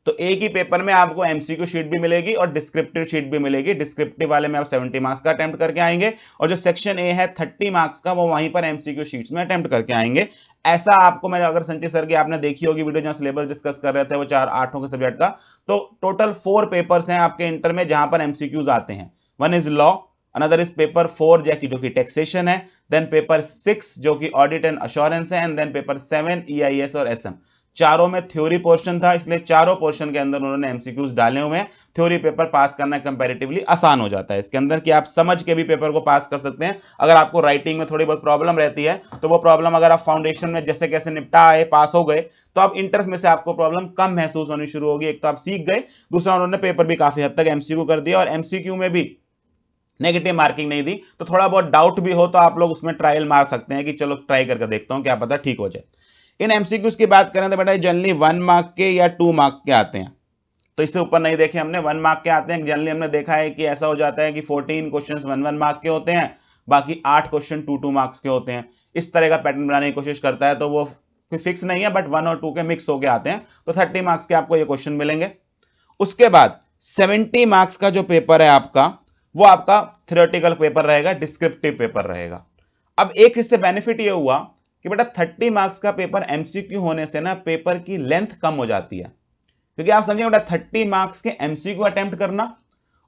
तो एक ही पेपर में आपको एमसीक्यू शीट भी मिलेगी और डिस्क्रिप्टिव शीट भी मिलेगी। डिस्क्रिप्टिव वाले में आप 70 मार्क्स का अटेम्प्ट करके आएंगे, और जो सेक्शन ए है 30 मार्क्स का, वो वहीं पर एमसीक्यू शीट्स में अटेम्प्ट करके आएंगे। ऐसा आपको, मैंने अगर संजय सर की आपने देखी होगी वीडियो जहां सिलेबस डिस्कस कर रहे थे वो 4-8 के सब्जेक्ट का, तो टोटल 4 पेपर्स हैं आपके इंटर में जहां पर एमसीक्यूज आते हैं। One is law, another is paper 4 जो कि टैक्सेशन है, देन पेपर 6 जो कि ऑडिट एंड अश्योरेंस है, एंड देन पेपर 7 ईआईएस और एसएम। चारों में थ्योरी पोर्शन था, इसलिए चारों पोर्शन के अंदर उन्होंने एमसीक्यूज डाले हुए हैं। थ्योरी पेपर पास करना कंपैरेटिवली आसान हो जाता है इसके अंदर, कि आप समझ के भी पेपर को पास कर सकते हैं। अगर आपको राइटिंग में थोड़ी बहुत प्रॉब्लम रहती है तो वो प्रॉब्लम अगर आप फाउंडेशन में जैसे कैसे निपटा आए, पास हो गए, तो अब इंटर्स में से आपको प्रॉब्लम कम महसूस होनी शुरू होगी। एक तो आप सीख गए, दूसरा उन्होंने पेपर भी काफी हद तक एमसीक्यू कर दिया, और एमसीक्यू में भी नेगेटिव मार्किंग नहीं दी। तो थोड़ा बहुत डाउट भी हो तो आप लोग उसमें ट्रायल मार सकते हैं कि चलो ट्राई करके देखता हूं, क्या पता ठीक हो जाए। इन एमसीक्यूज की बात करें तो बेटा जनरली 1 मार्क के या 2 मार्क के आते हैं, तो इससे ऊपर नहीं देखे हमने। 1 मार्क के आते हैं जनरली, हमने देखा है कि ऐसा हो जाता है कि 14 क्वेश्चंस 1 मार्क के होते हैं, बाकी 8 क्वेश्चन 2 मार्क्स के होते हैं। इस तरह का पैटर्न बनाने की कोशिश करता है, तो वो फिक्स नहीं है, बट 1 और 2 के मिक्स होके आते हैं। तो 30 मार्क्स के आपको ये क्वेश्चन मिलेंगे। उसके बाद 70 मार्क्स का जो पेपर है आपका, वो आपका थ्योरेटिकल पेपर रहेगा, डिस्क्रिप्टिव पेपर रहेगा। अब एक इससे बेनिफिट ये हुआ कि बेटा 30 मार्क्स का पेपर एमसीक्यू होने से ना पेपर की लेंथ कम हो जाती है। क्योंकि आप समझिए बेटा 30 मार्क्स के एमसीक्यू अटेम्प्ट करना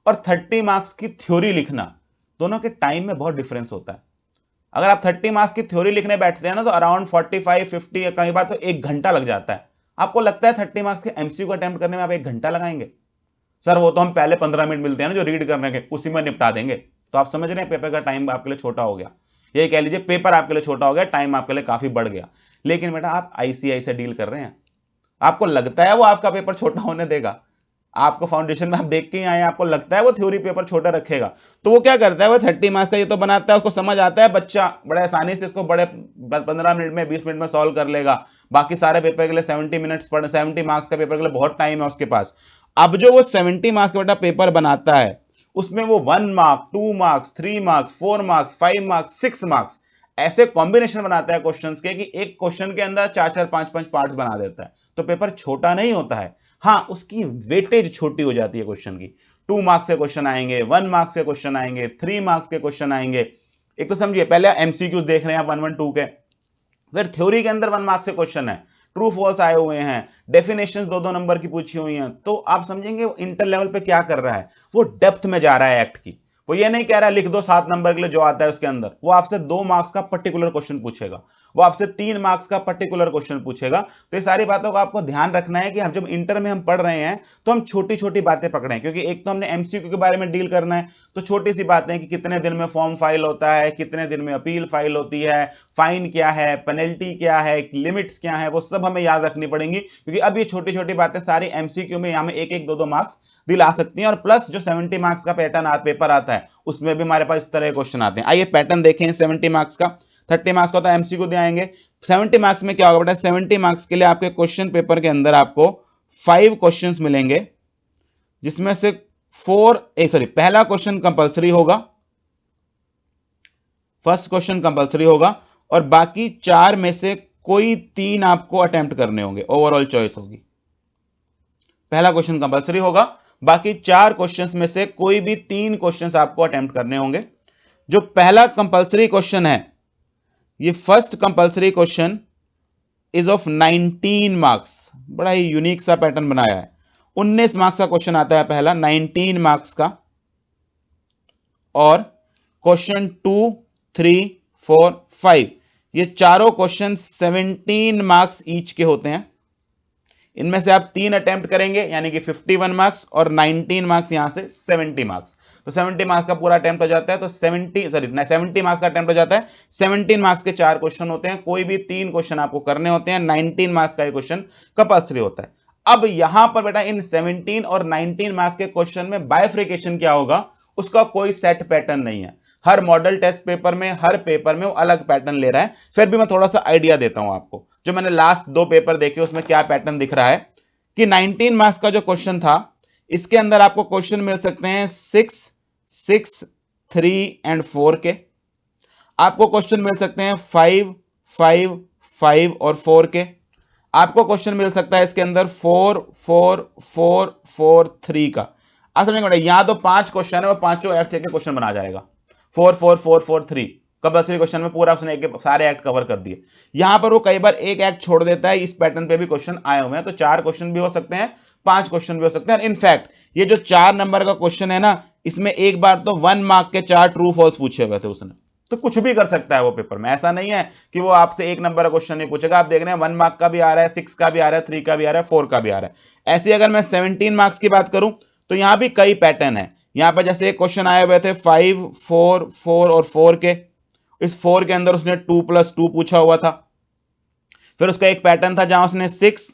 और 30 मार्क्स की थ्योरी लिखना, दोनों के टाइम में बहुत डिफरेंस होता है। अगर आप 30 मार्क्स की थ्योरी लिखने बैठते हैं ना, तो अराउंड 45-50 या कई बार तो 1 घंटा लग जाता है। आपको लगता है 30 मार्क्स के एमसीक्यू अटेम्प्ट करने में आप 1 घंटा लगाएंगे? सर वो तो हम पहले 15 मिनट मिलते हैं ना जो रीड करने के, उसी में निपटा देंगे। तो आप समझ रहे हैं पेपर का टाइम आपके लिए छोटा हो गया। ये कह लीजिए पेपर आपके लिए छोटा हो गया, टाइम आपके लिए काफी बढ़ गया। लेकिन बेटा आप आईसीआई से डील कर रहे हैं, आपको लगता है वो आपका पेपर छोटा होने देगा? आपको फाउंडेशन में आप देख के ही आए, आपको लगता है वो थ्योरी पेपर छोटा रखेगा? तो वो क्या करता है, वो 30 मार्क्स का ये तो बनाता है, उसको समझ आता है, बच्चा बड़े आसानी से इसको बड़े 15 मिनट में 20 मिनट में सॉल्व कर लेगा। बाकी सारे पेपर के लिए 70 मार्क्स का पेपर के लिए बहुत टाइम है उसके पास। अब जो वो 70 मार्क्स का बेटा पेपर बनाता है, उसमें वो 1 mark, 2 marks, 3 marks, 4 marks, 5 marks, 6 marks ऐसे कॉम्बिनेशन बनाता है क्वेश्चंस के कि एक क्वेश्चन के अंदर 4-4, 5-5 पार्ट्स बना देता है। तो पेपर छोटा नहीं होता है, हाँ उसकी वेटेज छोटी हो जाती है क्वेश्चन की। 2 मार्क्स के क्वेश्चन आएंगे, 1 मार्क्स के क्वेश्चन आएंगे, 3 मार्क्स के क्वेश्चन आएंगे। एक तो समझिए पहले एमसीक्यूज देख रहे हैं आप 1-1-2 के, फिर थ्योरी के अंदर 1 मार्क्स के क्वेश्चन है, ट्रू फॉल्स आए हुए हैं, डेफिनेशंस 2-2 नंबर की पूछी हुई हैं। तो आप समझेंगे वो इंटर लेवल पे क्या कर रहा है, वो डेप्थ में जा रहा है एक्ट की, वो ये नहीं कह रहा लिख दो 7 नंबर के लिए जो आता है उसके अंदर, वो आपसे 2 मार्क्स का पर्टिकुलर क्वेश्चन पूछेगा, वो आपसे 3 मार्क्स का पर्टिकुलर क्वेश्चन पूछेगा। तो ये सारी बातों का आपको ध्यान रखना है कि हम जब इंटर में हम पढ़ रहे हैं तो हम छोटी छोटी बातें पकड़ें, क्योंकि एक तो हमने एमसीक्यू के बारे में डील करना है, तो छोटी सी बातें कि कितने दिन में फॉर्म फाइल होता है, कितने दिन में अपील फाइल होती है, फाइन क्या है, पेनल्टी क्या है, लिमिट्स क्या है, वो सब हमें याद रखनी पड़ेंगी, क्योंकि अब ये छोटी छोटी बातें सारी एमसीक्यू में हमें एक एक दो मार्क्स दिला सकती हैं। और प्लस जो 70 मार्क्स का पेपर आता है उसमें भी हमारे पास इस तरह के क्वेश्चन आते हैं। आइए पैटर्न देखें 70 मार्क्स का। 30 मार्क्स का तो एमसीक्यू दिखाएंगे, 70 मार्क्स में क्या होगा बेटा, 70 मार्क्स के लिए आपके क्वेश्चन पेपर के अंदर आपको 5 क्वेश्चंस मिलेंगे, जिसमें से पहला क्वेश्चन कंपलसरी होगा, फर्स्ट क्वेश्चन कंपलसरी होगा, और बाकी 4 में से कोई 3 आपको अटेम्प्ट करने होंगे, ओवरऑल चॉइस होगी। पहला क्वेश्चन कंपलसरी होगा, बाकी 4 क्वेश्चंस में से कोई भी 3 क्वेश्चंस आपको अटेम्प्ट करने होंगे। जो पहला कंपलसरी क्वेश्चन है, ये first compulsory question is of 19 marks, बड़ा ही यूनिक सा पैटर्न बनाया है। 19 मार्क्स का क्वेश्चन आता है पहला, 19 मार्क्स का। और क्वेश्चन 2, 3, 4, 5 ये चारों क्वेश्चन 17 मार्क्स ईच के होते हैं। इनमें से आप 3 अटेम्प्ट करेंगे, यानी कि 51 मार्क्स, और 19 मार्क्स यहां से 70 मार्क्स, तो 70 मार्क्स का पूरा अटेम्प्ट हो जाता है। तो 70 मार्क्स का अटेम्प्ट हो जाता है। 17 मार्क्स के 4 क्वेश्चन होते हैं, कोई भी 3 क्वेश्चन आपको करने होते हैं। 19 मार्क्स का क्वेश्चन कंपल्सरी होता है। अब यहां पर बेटा इन 17 और 19 मार्क्स के क्वेश्चन में बाइफिकेशन क्या होगा, उसका कोई सेट पैटर्न नहीं है। हर मॉडल टेस्ट पेपर में, हर पेपर में वो अलग पैटर्न ले रहा है। फिर भी मैं थोड़ा सा आइडिया देता हूं आपको, जो मैंने लास्ट 2 पेपर देखे उसमें क्या पैटर्न दिख रहा है कि 19 मार्क्स का जो क्वेश्चन था, इसके अंदर आपको क्वेश्चन मिल सकते हैं 6, 6, 3 एंड 4 के। आपको क्वेश्चन मिल सकते हैं 5, 5, 5 और 4 के। आपको क्वेश्चन मिल सकता है इसके अंदर 4, 4, 4, 4, 3 का। असल में यहां तो 5 क्वेश्चन है, वो पांचों एक्ट के क्वेश्चन बना जाएगा। 4, 4, 4, 4, 3 कंपल्सरी क्वेश्चन में पूरा उसने सारे एक्ट कवर कर दिए। यहां पर वो कई बार एक एक्ट छोड़ देता है, इस पैटर्न पे भी क्वेश्चन आए हुए हैं। तो 4 क्वेश्चन भी हो सकते हैं, 5 क्वेश्चन भी हो सकते हैं। इनफैक्ट ये जो 4 नंबर का क्वेश्चन है ना, इसमें एक बार तो 1 मार्क के 4 ट्रू फॉल्स पूछे हुए थे उसने। तो कुछ भी कर सकता है वो पेपर में, ऐसा नहीं है कि वो आपसे 1 नंबर का क्वेश्चन नहीं पूछेगा। आप देख रहे हैं 1 मार्क का भी आ रहा है, 6 का भी आ रहा है, 3 का भी आ रहा है, 4 का भी आ रहा है। ऐसे अगर मैं 17 मार्क्स की बात करूं तो यहां भी कई पैटर्न है। यहां पर जैसे एक क्वेश्चन आए हुए थे 5, 4, 4 और 4 के। इस 4 के अंदर उसने 2 + 2 पूछा हुआ था। फिर उसका एक पैटर्न था जहां उसने 6,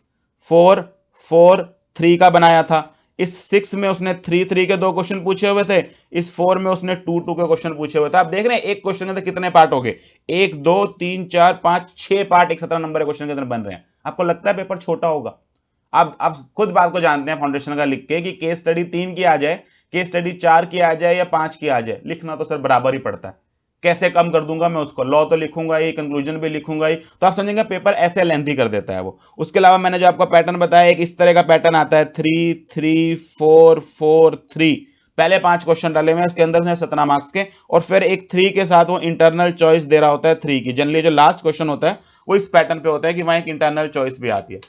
4, 4, 3 का बनाया था। इस 6 में उसने 3, 3 के 2 क्वेश्चन पूछे हुए थे। इस 4 में उसने 2, 2 के क्वेश्चन पूछे हुए थे। आप देख रहे हैं एक क्वेश्चन के अंदर कितने पार्ट हो गए, 1, 2, 3, 4, 5, 6 पार्ट एक 17 नंबर के क्वेश्चन के अंदर बन रहे हैं। आपको लगता है पेपर छोटा होगा? आप खुद बात को जानते हैं फाउंडेशन का लिख के कि केस स्टडी 3 की आ जाए, केस स्टडी 4 की आ जाए या 5 की आ जाए, लिखना तो सर बराबर ही पड़ता है। कैसे कम कर दूंगा मैं उसको, लॉ तो लिखूंगा ही, कंक्लूजन भी लिखूंगा ही, तो आप समझेंगे पेपर ऐसे लेंथी कर देता है वो। उसके अलावा मैंने जो आपको पैटर्न बताया, एक इस तरह का पैटर्न आता है 3, 3, 4, 4, 3। पहले 5 क्वेश्चन डाले हुए हैं उसके अंदर से 17 मार्क्स के, और फिर एक 3 के साथ वो इंटरनल चॉइस दे रहा होता है 3 की। जनरली जो लास्ट क्वेश्चन होता है वो इस पैटर्न पे होता है कि वहां एक इंटरनल चॉइस भी आती है।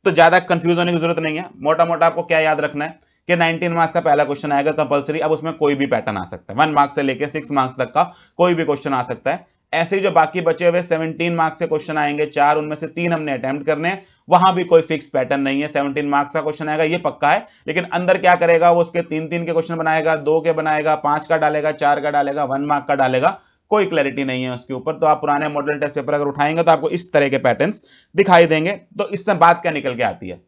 तो ज्यादा कंफ्यूज होने की जरूरत नहीं है। मोटा मोटा आपको क्या याद रखना है कि 19 मार्क्स का पहला क्वेश्चन आएगा कंपलसरी। अब उसमें कोई भी पैटर्न आ सकता है, 1 मार्क्स से लेकर 6 मार्क्स तक का कोई भी क्वेश्चन आ सकता है। ऐसे ही जो बाकी बचे हुए 17 मार्क्स के क्वेश्चन आएंगे, 4 उनमें से 3 हमने अटेम्प्ट करने हैं, वहां भी कोई फिक्स पैटर्न नहीं है। 17 मार्क्स का क्वेश्चन आएगा ये पक्का है, लेकिन अंदर क्या करेगा वो, उसके 3-3 के क्वेश्चन बनाएगा, 2 के बनाएगा, 5 का डालेगा, 4 का डालेगा, 1 मार्क का डालेगा, कोई क्लैरिटी नहीं है उसके ऊपर। तो आप पुराने मॉडल टेस्ट पेपर अगर उठाएंगे तो आपको इस तरह के पैटर्न्स दिखाई देंगे। तो इससे बात क्या निकल के आती है,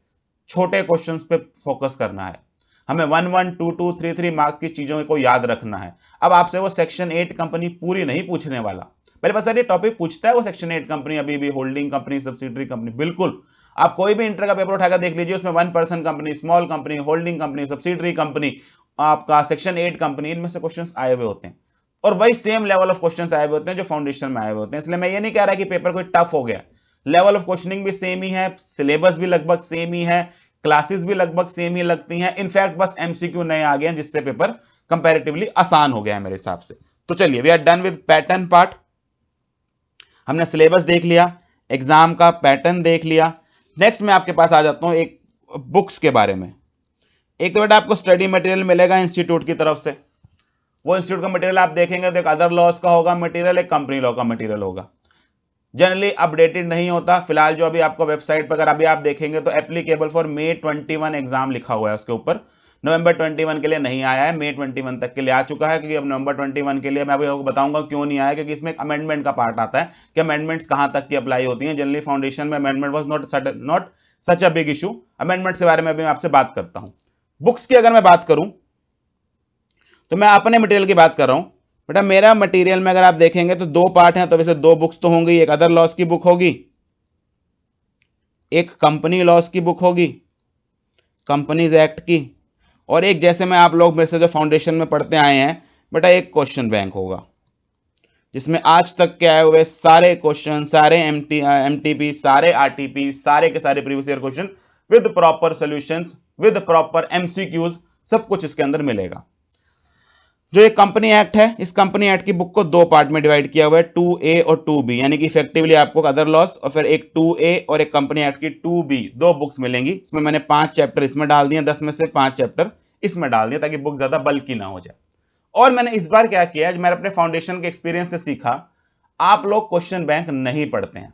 छोटे क्वेश्चंस पे फोकस करना है हमें। 1, 1, 2, 2, 3, 3 मार्क्स की चीजों को याद रखना है। अब आपसे वो सेक्शन 8 कंपनी पूरी नहीं पूछने वाला। मेरे पास ये टॉपिक पूछता है वो सेक्शन 8 कंपनी, अभी भी होल्डिंग कंपनी, सब्सिडरी कंपनी, बिल्कुल। आप कोई भी इंटर का पेपर उठाकर देख लीजिए, उसमें 1 person company, small company, holding company, subsidiary company, आपका सेक्शन 8 कंपनी, इनमें से क्वेश्चंस आए हुए होते हैं। और वही सेम लेवल ऑफ क्वेश्चंस आए हुए होते हैं जो फाउंडेशन में आए हुए होते हैं। इसलिए मैं ये नहीं कह रहा कि पेपर कोई टफ हो गया, लेवल ऑफ क्वेश्चनिंग भी सेम ही है, सिलेबस भी लगभग सेम ही है, क्लासेस भी लगभग सेम ही लगती हैं। इनफैक्ट बस एमसीक्यू नए आ गए हैं जिससे पेपर कंपैरेटिवली आसान हो गया है मेरे हिसाब से। तो चलिए, we are done with pattern part. हमने सिलेबस देख लिया, एग्जाम का पैटर्न देख लिया। नेक्स्ट मैं आपके पास आ जाता हूं एक बुक्स के बारे में। एक तो बेटा आपको स्टडी मटेरियल मिलेगा इंस्टीट्यूट की तरफ से, वो इंस्टीट्यूट का मटेरियल आप देखेंगे तो एक अदर लॉज का होगा मटेरियल, एक कंपनी लॉ का मटेरियल होगा, जनरली अपडेटेड नहीं होता। फिलहाल जो अभी आपको वेबसाइट पर अगर अभी आप देखेंगे तो एप्लीकेबल फॉर May 21 एग्जाम लिखा हुआ है उसके ऊपर, नवंबर 21 के लिए नहीं आया है, May 21 तक के लिए आ चुका है, क्योंकि अब नवंबर 21 के लिए मैं अभी आपको बताऊंगा क्यों नहीं आया, क्योंकि इसमें एक अमेंडमेंट का पार्ट आता है कि अमेंडमेंट्स कहां तक की अप्लाई होती हैं। जनरली फाउंडेशन में amendment was not such a big issue, amendments के बारे में भी मैं आपसे बात करता हूं। बुक्स की अगर मैं बात करूं तो मैं अपने मटेरियल की बात कर रहा हूं बेटा। मेरा मटेरियल में अगर आप देखेंगे तो दो पार्ट हैं, तो वैसे दो बुक्स तो होंगी, एक अदर लॉस की बुक होगी, एक कंपनी लॉस की बुक होगी, कंपनीज एक्ट की, और एक जैसे मैं आप लोग मेरे से जो फाउंडेशन में पढ़ते आए हैं बेटा, एक क्वेश्चन बैंक होगा, जिसमें आज तक के आए हुए सारे क्वेश्चन, सारे एमटीपी, सारे आरटीपी, सारे के सारे previous year question with proper solutions, with proper MCQs, सब कुछ इसके अंदर मिलेगा। जो एक कंपनी एक्ट है, इस कंपनी एक्ट की बुक को दो पार्ट में डिवाइड किया हुआ है, 2A और 2B, यानी कि इफेक्टिवली आपको अदर लॉस और फिर एक 2A और एक कंपनी एक्ट की 2B, दो बुक्स मिलेंगी। इसमें मैंने 5 चैप्टर इसमें डाल दिए, 10 में से 5 चैप्टर इसमें डाल दिया, ताकि बुक ज्यादा बल्कि ना हो जाए। और मैंने इस बार क्या किया, मैंने अपने फाउंडेशन के एक्सपीरियंस से सीखा, आप लोग क्वेश्चन बैंक नहीं पढ़ते हैं।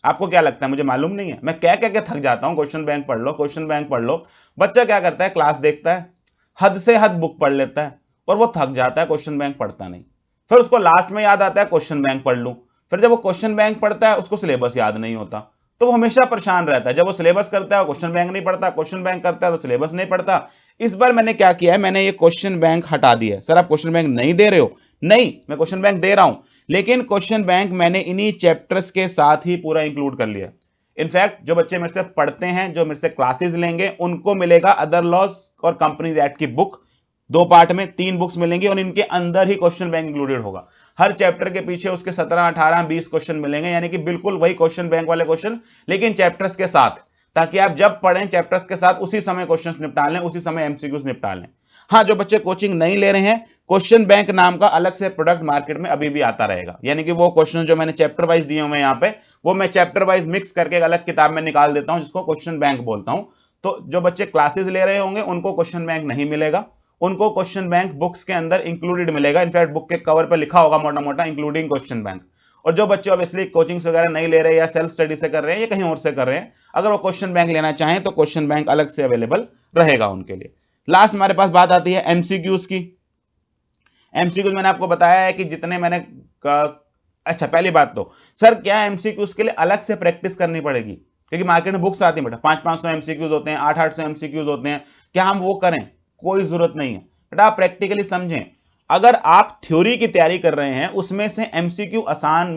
आपको क्या लगता है, मुझे मालूम नहीं है, मैं क्या क्या क्या थक जाता हूं, क्वेश्चन बैंक पढ़ लो, क्वेश्चन बैंक पढ़ लो। बच्चा क्या करता है, क्लास देखता है, हद से हद बुक पढ़ लेता है और वो थक जाता है, क्वेश्चन बैंक पढ़ता नहीं। फिर उसको लास्ट में याद आता है क्वेश्चन बैंक पढ़ लूं, फिर जब वो क्वेश्चन बैंक पढ़ता है उसको सिलेबस याद नहीं होता, तो वो हमेशा परेशान रहता है। जब वो सिलेबस करता है क्वेश्चन बैंक नहीं पढ़ता, क्वेश्चन बैंक करता है तो सिलेबस नहीं पढ़ता। इस बार मैंने क्या किया है, मैंने ये क्वेश्चन बैंक हटा दिया है। सर आप क्वेश्चन बैंक नहीं दे रहे हो? नहीं, मैं क्वेश्चन बैंक दे रहा हूं, लेकिन क्वेश्चन बैंक मैंने इन्हीं चैप्टर्स के साथ ही पूरा इंक्लूड कर लिया। इनफैक्ट जो बच्चे मेरे से पढ़ते हैं, जो मेरे से क्लासेस लेंगे, उनको मिलेगा अदर लॉज और कंपनीज एक्ट की बुक, दो पार्ट में 3 बुक्स मिलेंगी, और इनके अंदर ही क्वेश्चन बैंक इंक्लूडेड होगा। हर चैप्टर के पीछे उसके 17, 18, 20 क्वेश्चन मिलेंगे, यानी कि बिल्कुल वही क्वेश्चन बैंक वाले क्वेश्चन, लेकिन चैप्टर्स के साथ, ताकि आप जब पढ़ें चैप्टर्स के साथ उसी समय क्वेश्चंस निपटा लें, उसी समय एमसीक्यूज निपटा लें। हाँ, जो बच्चे कोचिंग नहीं ले रहे हैं, क्वेश्चन बैंक नाम का अलग से प्रोडक्ट मार्केट में अभी भी आता रहेगा, यानी कि वो क्वेश्चन जो मैंने चैप्टर वाइज दिए हुए यहाँ पे, वो मैं चैप्टर वाइज मिक्स करके एक अलग किताब में निकाल देता हूं, जिसको क्वेश्चन बैंक बोलता हूं। तो जो बच्चे क्लासेस ले रहे होंगे उनको क्वेश्चन बैंक नहीं मिलेगा, उनको क्वेश्चन बैंक बुक्स के अंदर इंक्लूडेड मिलेगा। इनफैक्ट बुक के कवर पर लिखा होगा मोटा मोटा, इंक्लूडिंग क्वेश्चन बैंक। और जो बच्चे ऑब्वियसली कोचिंग्स वगैरह नहीं ले रहे या सेल्फ स्टडी से कर रहे हैं या कहीं और से कर रहे हैं, अगर वो क्वेश्चन बैंक लेना चाहें तो क्वेश्चन बैंक अलग से अवेलेबल रहेगा उनके लिए। लास्ट हमारे पास बात आती है एमसीक्यूज की। एमसीक्यूज मैंने आपको बताया है कि जितने मैंने अच्छा, पहली बात तो सर क्या एमसीक्यूज के लिए अलग से प्रैक्टिस करनी पड़ेगी? क्योंकि मार्केट में बुक्स आती है बेटा, 500-500 एमसीक्यूज होते हैं, 800-800 एमसीक्यूज होते हैं, क्या हम वो करें? कोई जरूरत नहीं है बेटा, आप प्रैक्टिकली समझें। अगर आप थ्योरी की तैयारी कर रहे हैं, उसमें से एमसीक्यू आसान,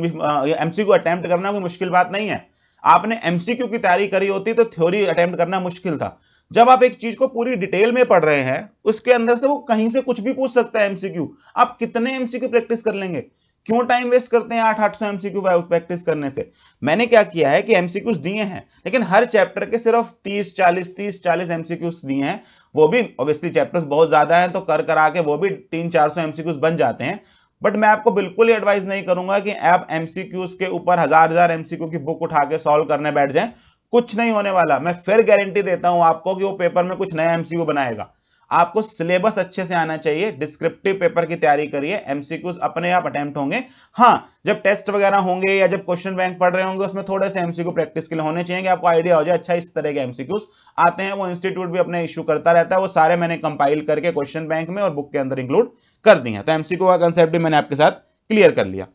एमसीक्यू अटेम्प्ट करना कोई मुश्किल बात नहीं है। आपने एमसीक्यू की तैयारी करी होती तो थ्योरी अटेम्प्ट करना मुश्किल था। जब आप एक चीज को पूरी डिटेल में पढ़ रहे हैं, उसके अंदर से वो कहीं से कुछ भी पूछ सकता है एमसीक्यू। आप कितने एमसीक्यू प्रैक्टिस कर लेंगे? क्यों टाइम वेस्ट करते हैं 800-800 एमसीक्यू प्रैक्टिस करने से? मैंने क्या किया है कि एमसीक्यूज दिए हैं, लेकिन हर चैप्टर के सिर्फ 30-40 एमसीक्यूज दिए हैं। वो भी ऑब्वियसली चैप्टर्स बहुत ज्यादा हैं, तो कर करा के वो भी 300-400 एमसीक्यूज बन जाते हैं। बट मैं आपको बिल्कुल ही एडवाइस नहीं करूंगा कि आप एमसीक्यूज के ऊपर हजार एमसीक्यू की बुक उठा के सॉल्व करने बैठ जाएं। कुछ नहीं होने वाला। मैं फिर गारंटी देता हूं आपको कि वो पेपर में कुछ नया एमसीक्यू बनाएगा। आपको सिलेबस अच्छे से आना चाहिए, डिस्क्रिप्टिव पेपर की तैयारी करिए, एमसीक्यूज अपने आप अटेम्प्ट होंगे। हाँ, जब टेस्ट वगैरह होंगे या जब क्वेश्चन बैंक पढ़ रहे होंगे, उसमें थोड़े से एमसीक्यू प्रैक्टिस के लिए होने चाहिए कि आपको आइडिया हो जाए, अच्छा इस तरह के एमसीक्यूज आते हैं। वो इंस्टीट्यूट भी अपने इश्यू करता रहता है, वो सारे मैंने कंपाइल करके क्वेश्चन बैंक में और बुक के अंदर इंक्लूड कर दिए हैं। तो एमसीक्यू का कंसेप्ट भी मैंने आपके साथ क्लियर कर लिया।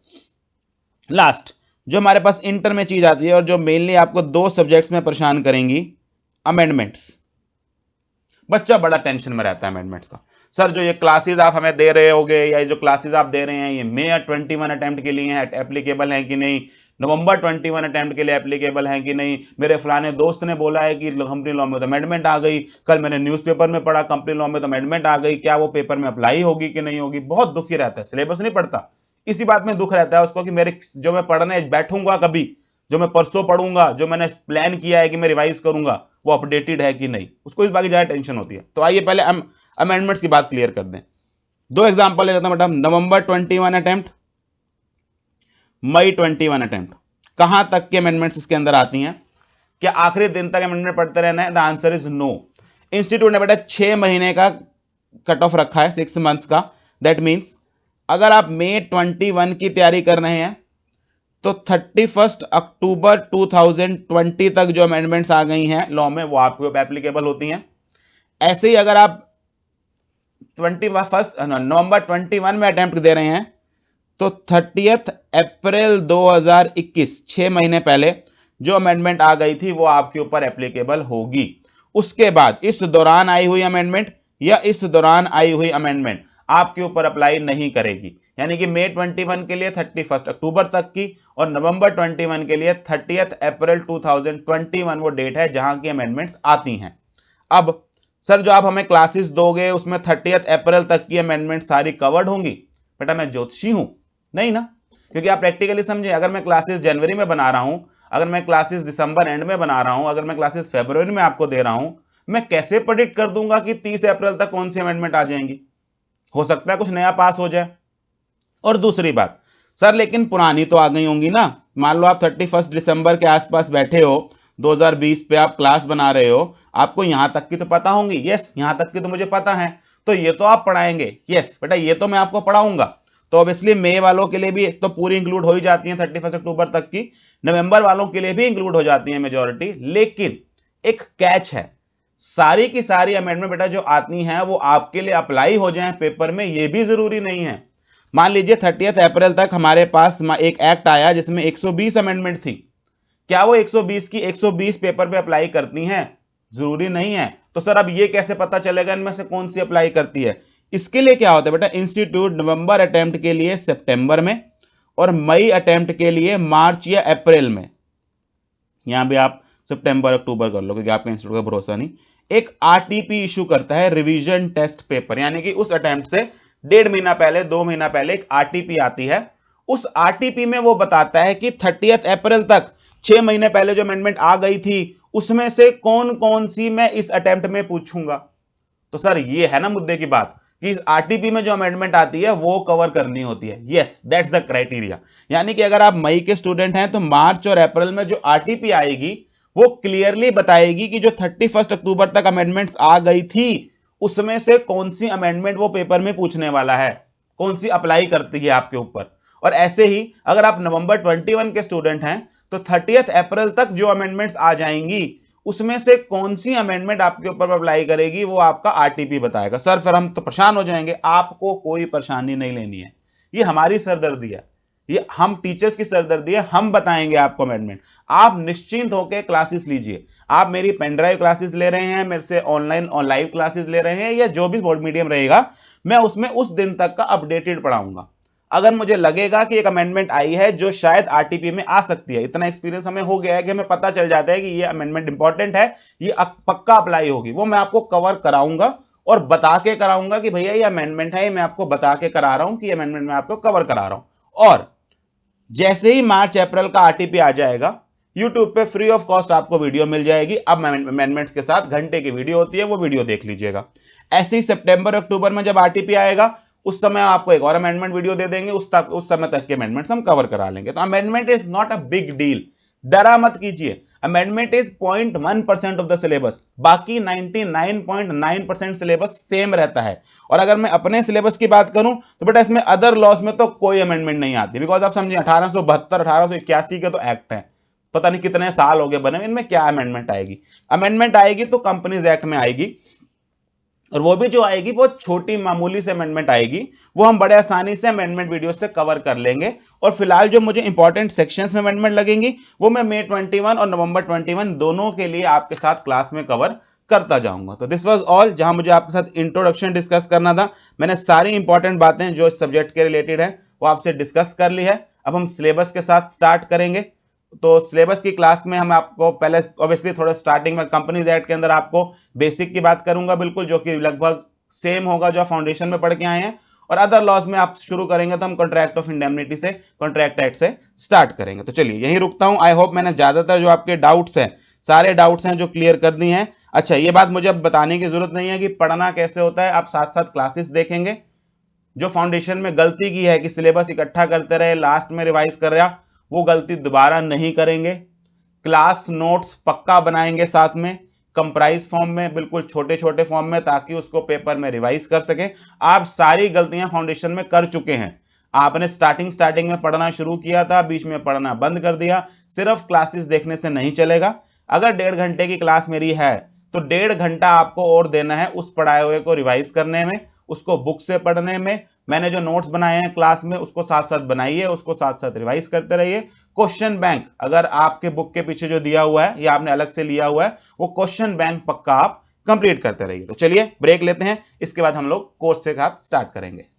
लास्ट जो हमारे पास इंटर में चीज आती है और जो मेनली आपको 2 सब्जेक्ट्स में परेशान करेंगी, अमेंडमेंट्स। बच्चा बड़ा टेंशन में रहता है अमेंडमेंट्स का। सर जो ये क्लासेस आप हमें दे रहे होगे या जो क्लासेस आप दे रहे हैं, ये May 21 अटेम्प्ट के लिए हैं, एप्लीकेबल हैं कि नहीं? नवंबर 21 अटेम्प्ट के लिए एप्लीकेबल हैं कि नहीं? मेरे फलाने दोस्त ने बोला है कि कंपनी लॉ में तो अमेंडमेंट आ गई, कल मैंने न्यूज़पेपर में पढ़ा कंपनी लॉ में तो अमेंडमेंट आ गई, क्या वो पेपर में अप्लाई होगी कि नहीं होगी? बहुत दुखी रहता है, सिलेबस नहीं पढ़ता, इसी बात में दुख रहता है उसको कि मेरे जो मैं पढ़ने बैठूंगा कभी, जो मैं परसों पढ़ूंगा, जो मैंने प्लान किया है कि मैं रिवाइज करूंगा, वो अपडेटेड है कि नहीं, उसको इस बात की ज्यादा टेंशन होती है। तो आइए पहले हम अमेंडमेंट्स की बात क्लियर कर दें। 2 एग्जांपल ले लेता हूं बेटा। नवंबर 21 अटेम्प्ट, मई 21 अटेम्प्ट, कहां तक के अमेंडमेंट्स इसके अंदर आती हैं? क्या आखिरी दिन तक अमेंडमेंट पढ़ते रहना है? The answer is no. Institute ने बेटा 6 महीने का कट ऑफ रखा है, 6 मंथ्स का, दैट मीन्स अगर आप मई 21 की तैयारी कर रहे हैं तो 31 अक्टूबर 2020 तक जो अमेंडमेंट्स आ गई हैं लॉ में वो आपके ऊपर एप्लीकेबल होती हैं। ऐसे ही अगर आप 21 नवंबर 21 में अटेम्प्ट दे रहे हैं तो 30 अप्रैल 2021 6 महीने पहले जो अमेंडमेंट आ गई थी वो आपके ऊपर एप्लीकेबल होगी। उसके बाद इस दौरान आई हुई अमेंडमेंट या इस दौरान आई हुई अमेंडमेंट आपके ऊपर अप्लाई नहीं करेगी। यानी कि मई 21 के लिए 31 अक्टूबर तक की और नवंबर 21 के लिए 30 अप्रैल 2021 वो डेट है जहां की अमेंडमेंट्स आती हैं। अब सर जो आप हमें क्लासेस दोगे उसमें 30 अप्रैल तक की अमेंडमेंट सारी कवर्ड होंगी? बेटा मैं ज्योतिषी हूं? नहीं ना, क्योंकि आप प्रैक्टिकली समझे, अगर मैं क्लासेस जनवरी में बना रहा हूं, अगर मैं क्लासेस दिसंबर एंड में बना रहा हूं, अगर मैं क्लासेस फरवरी में आपको दे रहा हूं, मैं कैसे प्रेडिक्ट कर दूंगा कि 30 अप्रैल तक कौन सी अमेंडमेंट आ जाएंगी? हो सकता है कुछ नया पास हो जाए। और दूसरी बात सर लेकिन पुरानी तो आ गई होंगी ना। मान लो आप 31 दिसंबर के आसपास बैठे हो 2020 पे, आप क्लास बना रहे हो, आपको यहां तक की तो पता होंगी। यस, यहां तक की तो मुझे पता है, तो ये तो आप पढ़ाएंगे। यस बेटा ये तो मैं आपको पढ़ाऊंगा। तो ऑब्वियसली मई वालों के लिए भी तो पूरी इंक्लूड हो ही जाती है 31 अक्टूबर तक की, नवंबर वालों के लिए भी इंक्लूड हो जाती है मेजोरिटी। लेकिन एक कैच है, सारी की सारी अमेंडमेंट बेटा जो आती हैं वो आपके लिए अप्लाई हो जाए पेपर में ये भी जरूरी नहीं है। मान लीजिए 30 अप्रैल तक हमारे पास एक एक्ट आया जिसमें 120 अमेंडमेंट थी, क्या वो 120 की 120 पेपर पे अप्लाई करती हैं? जरूरी नहीं है। तो सर अब ये कैसे पता चलेगा इनमें से कौन सी अप्लाई करती है? इसके लिए क्या होता है बेटा, इंस्टीट्यूट नवंबर अटेम्प्ट के लिए सितंबर में और मई अटेम्प्ट के लिए मार्च या अप्रैल में, यहां भी आप सितंबर अक्टूबर कर लो क्योंकि आपका इंस्टीट्यूट का भरोसा नहीं, एक आरटीपी इशू करता है, रिवीजन टेस्ट पेपर। यानी कि उस अटेम्प्ट से 1.5 महीना पहले 2 महीना पहले एक आरटीपी आती है। उस आरटीपी में वो बताता है कि 30 अप्रैल तक 6 महीने पहले जो अमेंडमेंट आ गई थी उसमें से कौन कौन सी मैं इस अटेम्प्ट में पूछूंगा। तो सर ये है ना मुद्दे की बात कि इस आरटीपी में जो अमेंडमेंट आती है वो कवर करनी होती है। Yes that's the criteria. यानी कि अगर आप मई के स्टूडेंट हैं तो मार्च और अप्रैल में जो आरटीपी आएगी वो क्लियरली बताएगी कि जो 31 अक्टूबर तक अमेंडमेंट्स आ गई थी उसमें से कौन सी अमेंडमेंट वो पेपर में पूछने वाला है, कौन सी अप्लाई करती है आपके ऊपर। और ऐसे ही अगर आप नवंबर 21 के स्टूडेंट हैं तो 30 अप्रैल तक जो अमेंडमेंट्स आ जाएंगी उसमें से कौन सी अमेंडमेंट आपके ऊपर अप्लाई करेगी वो आपका आरटीपी बताएगा। सर फिर हम तो परेशान हो जाएंगे। आपको कोई परेशानी नहीं लेनी है, ये हमारी सरदर्दी है, ये हम टीचर्स की सरदर्दी है, हम बताएंगे आपको अमेंडमेंट। आप निश्चिंत होकर क्लासेस लीजिए। आप मेरी पेनड्राइव क्लासेस ले रहे हैं, मेरे से ऑनलाइन और लाइव क्लासेस ले रहे हैं, या जो भी बोर्ड मीडियम रहेगा मैं उसमें उस दिन तक का अपडेटेड पढ़ाऊंगा। अगर मुझे लगेगा कि एक अमेंडमेंट आई है जो शायद आरटीपी में आ सकती है, इतना एक्सपीरियंस हमें हो गया है कि हमें पता चल जाता है कि ये अमेंडमेंट इंपॉर्टेंट है, ये पक्का अप्लाई होगी, वो मैं आपको कवर कराऊंगा और बता के कराऊंगा कि भैया ये अमेंडमेंट है, ये मैं आपको बता के करा रहा हूं कि अमेंडमेंट मैं आपको कवर करा रहा हूं। और जैसे ही मार्च अप्रैल का आरटीपी आ जाएगा यूट्यूब पे फ्री ऑफ कॉस्ट आपको वीडियो मिल जाएगी। अब अमेंडमेंट्स के साथ घंटे की वीडियो होती है, वो वीडियो देख लीजिएगा। ऐसे ही सितंबर अक्टूबर में जब आरटीपी आएगा उस समय आपको एक और अमेंडमेंट वीडियो दे देंगे, उस समय तक के अमेंडमेंट्स हम कवर करा लेंगे। तो amendment is not a big deal, डरा मत कीजिए। Amendment is 0.1% of the syllabus, बाकी 99.9% सिलेबस सेम रहता है। और अगर मैं अपने सिलेबस की बात करूं तो बेटा इसमें अदर लॉस में तो कोई अमेंडमेंट नहीं आती, बिकॉज आप समझिए 1872 1881 के तो एक्ट हैं, पता नहीं कितने साल हो गए बने, इनमें क्या अमेंडमेंट आएगी? अमेंडमेंट आएगी तो कंपनीज एक्ट में आएगी, और वो भी जो आएगी वो छोटी मामूली से अमेंडमेंट आएगी, वो हम बड़े आसानी से अमेंडमेंट वीडियो से कवर कर लेंगे। और फिलहाल जो मुझे इंपॉर्टेंट सेक्शंस में अमेंडमेंट लगेंगी वो मैं मई 21 और नवंबर 21 दोनों के लिए आपके साथ क्लास में कवर करता जाऊंगा। तो दिस वाज ऑल, जहां मुझे आपके साथ इंट्रोडक्शन डिस्कस करना था। मैंने सारी इंपॉर्टेंट बातें जो इस सब्जेक्ट के रिलेटेड है वो आपसे डिस्कस कर ली है। अब हम सिलेबस के साथ स्टार्ट करेंगे। तो सिलेबस की क्लास में हम आपको पहले ऑब्वियसली थोड़ा स्टार्टिंग में कंपनीज एक्ट के अंदर आपको बेसिक की बात करूंगा बिल्कुल, जो कि लगभग सेम होगा जो फाउंडेशन में पढ़ के आए हैं। और अदर लॉज में आप शुरू करेंगे तो हम कॉन्ट्रैक्ट ऑफ इंडेमनिटी से, कॉन्ट्रैक्ट एक्ट से स्टार्ट करेंगे। तो चलिए यहीं रुकता हूं। आई होप मैंने ज्यादातर जो आपके डाउट्स हैं, सारे डाउट्स हैं जो क्लियर कर दी हैं। अच्छा ये बात मुझे अब बताने की जरूरत नहीं है कि पढ़ना कैसे होता है, आप साथ साथ क्लासेस देखेंगे। जो फाउंडेशन में गलती की है कि सिलेबस इकट्ठा करते रहे लास्ट में रिवाइज कर रहा, वो गलती दोबारा नहीं करेंगे। क्लास नोट्स पक्का बनाएंगे साथ में, कंप्राइज फॉर्म में, बिल्कुल छोटे छोटे फॉर्म में, ताकि उसको पेपर में रिवाइज कर सके। आप सारी गलतियां फाउंडेशन में कर चुके हैं। आपने स्टार्टिंग में पढ़ना शुरू किया था, बीच में पढ़ना बंद कर दिया। सिर्फ क्लासेस देखने से नहीं चलेगा। अगर 1.5 घंटे की क्लास मेरी है तो 1.5 घंटा आपको और देना है उस पढ़ाए हुए को रिवाइज करने में, उसको बुक से पढ़ने में। मैंने जो नोट्स बनाए हैं क्लास में उसको साथ साथ बनाइए, उसको साथ साथ रिवाइज करते रहिए। क्वेश्चन बैंक अगर आपके बुक के पीछे जो दिया हुआ है या आपने अलग से लिया हुआ है, वो क्वेश्चन बैंक पक्का आप कंप्लीट करते रहिए। तो चलिए ब्रेक लेते हैं, इसके बाद हम लोग कोर्स के साथ स्टार्ट करेंगे।